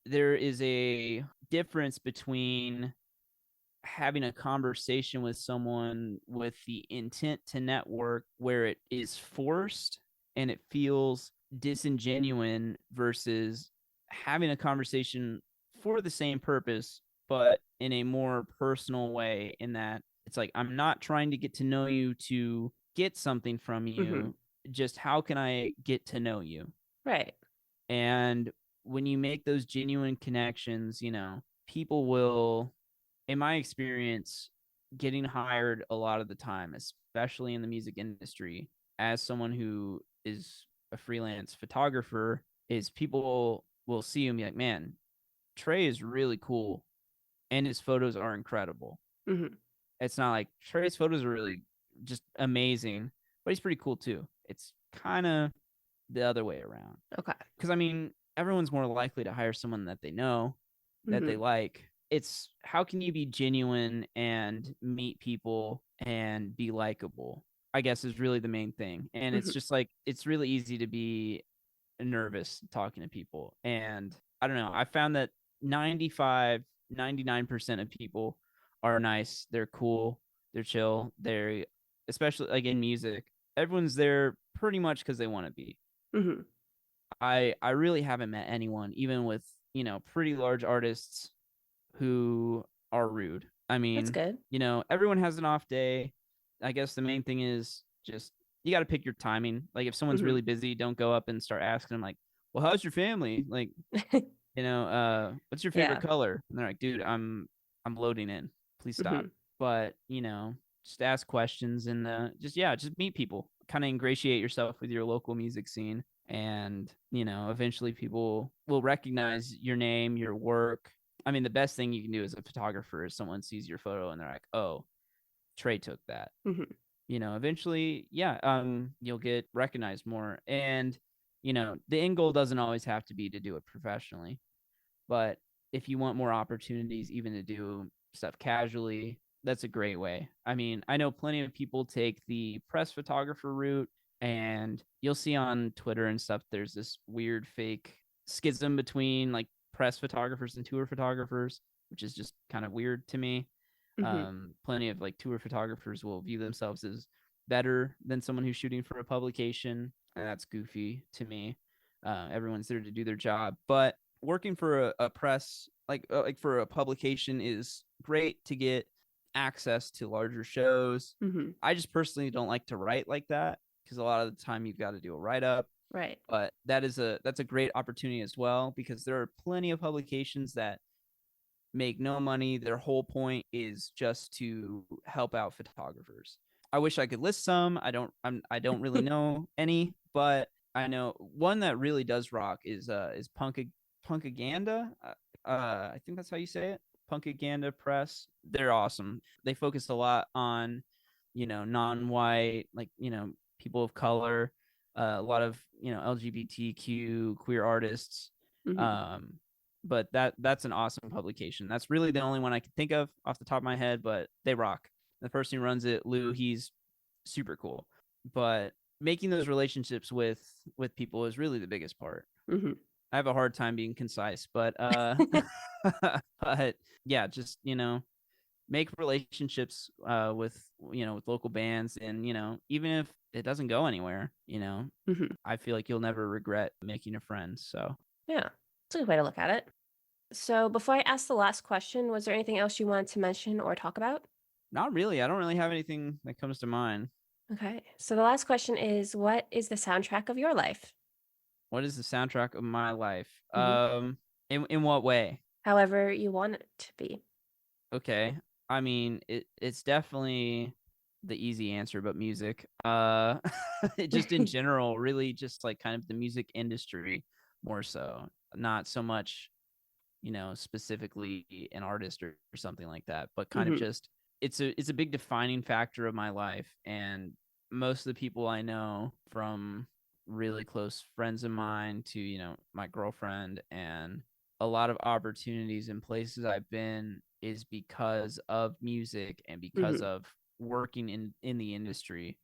there is a difference between having a conversation with someone with the intent to network where it is forced and it feels disingenuine versus having a conversation for the same purpose but in a more personal way, in that it's like I'm not trying to get to know you to get something from Hmm. you, just how can I get to know you. Right. And when you make those genuine connections, people will, in my experience, getting hired a lot of the time, especially in the music industry, as someone who is a freelance photographer, is people will see you and be like, man, Trey is really cool and his photos are incredible. Hmm. It's not like Trey's photos are really just amazing, but he's pretty cool too. It's kind of the other way around. Okay. Because I mean, everyone's more likely to hire someone that they know, that they Hmm. like. It's how can you be genuine and meet people and be likable? I guess is really the main thing. And it's Mhm. just like it's really easy to be nervous talking to people. And I don't know. I found that 99% of people are nice. They're cool. They're chill. They're especially like in music. Everyone's there pretty much because they want to be. Mhm. I really haven't met anyone, even with, pretty large artists who are rude. I That's mean, good. everyone has an off day. I guess the main thing is just you got to pick your timing. Like if someone's Mhm. really busy, don't go up and start asking them like, "Well, how's your family?" Like, what's your favorite Yeah. color? And they're like, "Dude, I'm loading in. Please stop." Mhm. But, just ask questions and just meet people. Kind of ingratiate yourself with your local music scene and, eventually people will recognize your name, your work. I mean, the best thing you can do as a photographer is someone sees your photo and they're like, "Oh, Trey took that." Mhm. Eventually, yeah, you'll get recognized more. And, the end goal doesn't always have to be to do it professionally, but if you want more opportunities, even to do stuff casually, that's a great way. I mean, I know plenty of people take the press photographer route, and you'll see on Twitter and stuff, there's this weird fake schism between like press photographers and tour photographers, which is just kind of weird to me. Mhm. Plenty of like tour photographers will view themselves as better than someone who's shooting for a publication, and that's goofy to me. Everyone's there to do their job, but working for a press like for a publication is great to get access to larger shows. Mhm. I just personally don't like to write like that because a lot of the time you've got to do a write up, Right. but that's a great opportunity as well because there are plenty of publications that make no money. Their whole point is just to help out photographers. I wish I could list some. I don't really know any, but I know one that really does rock is Punkaganda. I think that's how you say it. Punkaganda Press. They're awesome. They focus a lot on, non-white, like, people of color, a lot of, LGBTQ queer artists. Mhm. Um, but that's an awesome publication. That's really the only one I can think of off the top of my head, but they rock. The person who runs it, Lou, he's super cool. But making those relationships with people is really the biggest part. Mhm. I have a hard time being concise, but but yeah, just make relationships with local bands, and even if it doesn't go anywhere, Mhm. I feel like you'll never regret making a friend. So Yeah. It's a good way to look at it. So, before I ask the last question, was there anything else you wanted to mention or talk about? not really. I don't really have anything that comes to mind. Okay. So, the last question is, what is the soundtrack of your life? What is the soundtrack of my life? Mhm. In what way? However you want it to be. Okay. I mean, it's definitely the easy answer, but music. Just in general, really just like kind of the music industry more so. Not so much, specifically an artist or something like that, but kind of Mhm. just it's a big defining factor of my life. And most of the people I know, from really close friends of mine to, my girlfriend, and a lot of opportunities and places I've been is because of music and because Mhm. of working in the industry.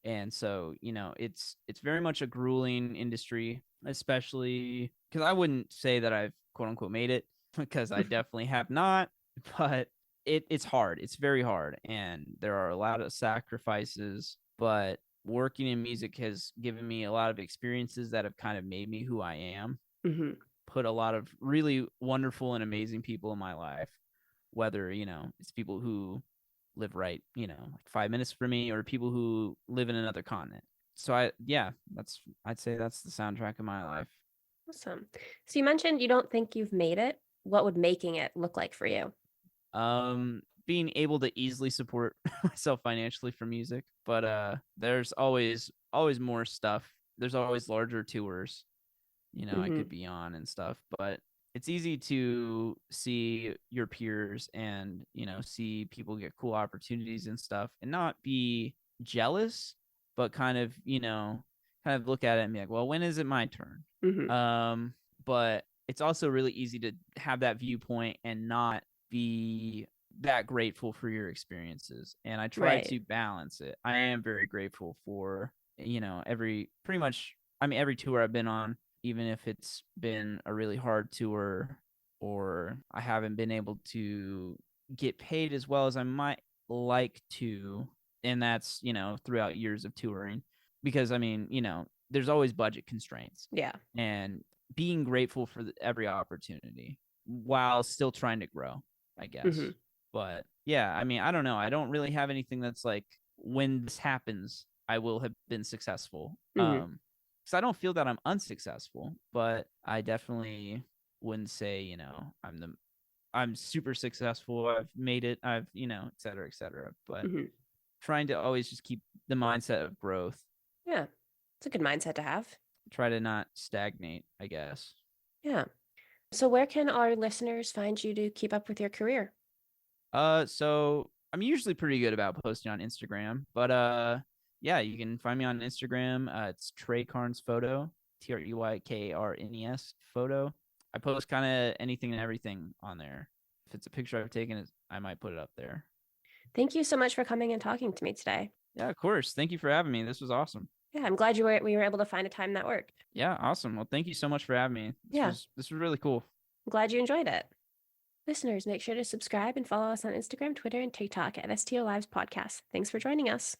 And so, it's very much a grueling industry, especially because I wouldn't say that I've quote unquote made it because I definitely have not, but it's hard. It's very hard. And there are a lot of sacrifices, but working in music has given me a lot of experiences that have kind of made me who I am, Mhm. put a lot of really wonderful and amazing people in my life, whether, it's people who live right, like 5 minutes from me, or people who live in another continent. So yeah, I'd say that's the soundtrack of my life. Awesome. So, you mentioned you don't think you've made it. What would making it look like for you? Being able to easily support myself financially for music, but there's always more stuff. There's always larger tours, I could Mhm. be on and stuff, but it's easy to see your peers and, see people get cool opportunities and stuff and not be jealous, but kind of look at it and be like, well, when is it my turn? Mhm. But it's also really easy to have that viewpoint and not be that grateful for your experiences, and I try Right. to balance it. I am very grateful for, every pretty much, I mean, every tour I've been on, even if it's been a really hard tour or I haven't been able to get paid as well as I might like to. And that's, throughout years of touring, because I mean, there's always budget constraints, Yeah. and being grateful for every opportunity while still trying to grow, I Hmm. guess. But yeah, I mean, I don't know. I don't really have anything that's like, when this happens, I will have been successful. Hmm. Because I don't feel that I'm unsuccessful, but I definitely wouldn't say, I'm super successful. I've made it. I've, et cetera, et cetera. But Hmm. trying to always just keep the mindset of growth, Yeah. It's a good mindset to have. try to not stagnate, I guess. Yeah. So where can our listeners find you to keep up with your career? So I'm usually pretty good about posting on Instagram, but yeah, you can find me on Instagram. It's Trey Karnes Photo, TreyKarnes photo. I post kind of anything and everything on there. If it's a picture I've taken, I might put it up there. Thank you so much for coming and talking to me today. Yeah, of course. Thank you for having me. This was awesome. Yeah, I'm glad we were able to find a time that worked. Yeah, awesome. Well, thank you so much for having me. This Yeah, was this was really cool. I'm glad you enjoyed it. Listeners, make sure to subscribe and follow us on Instagram, Twitter, and TikTok at STO Lives Podcast. Thanks for joining us.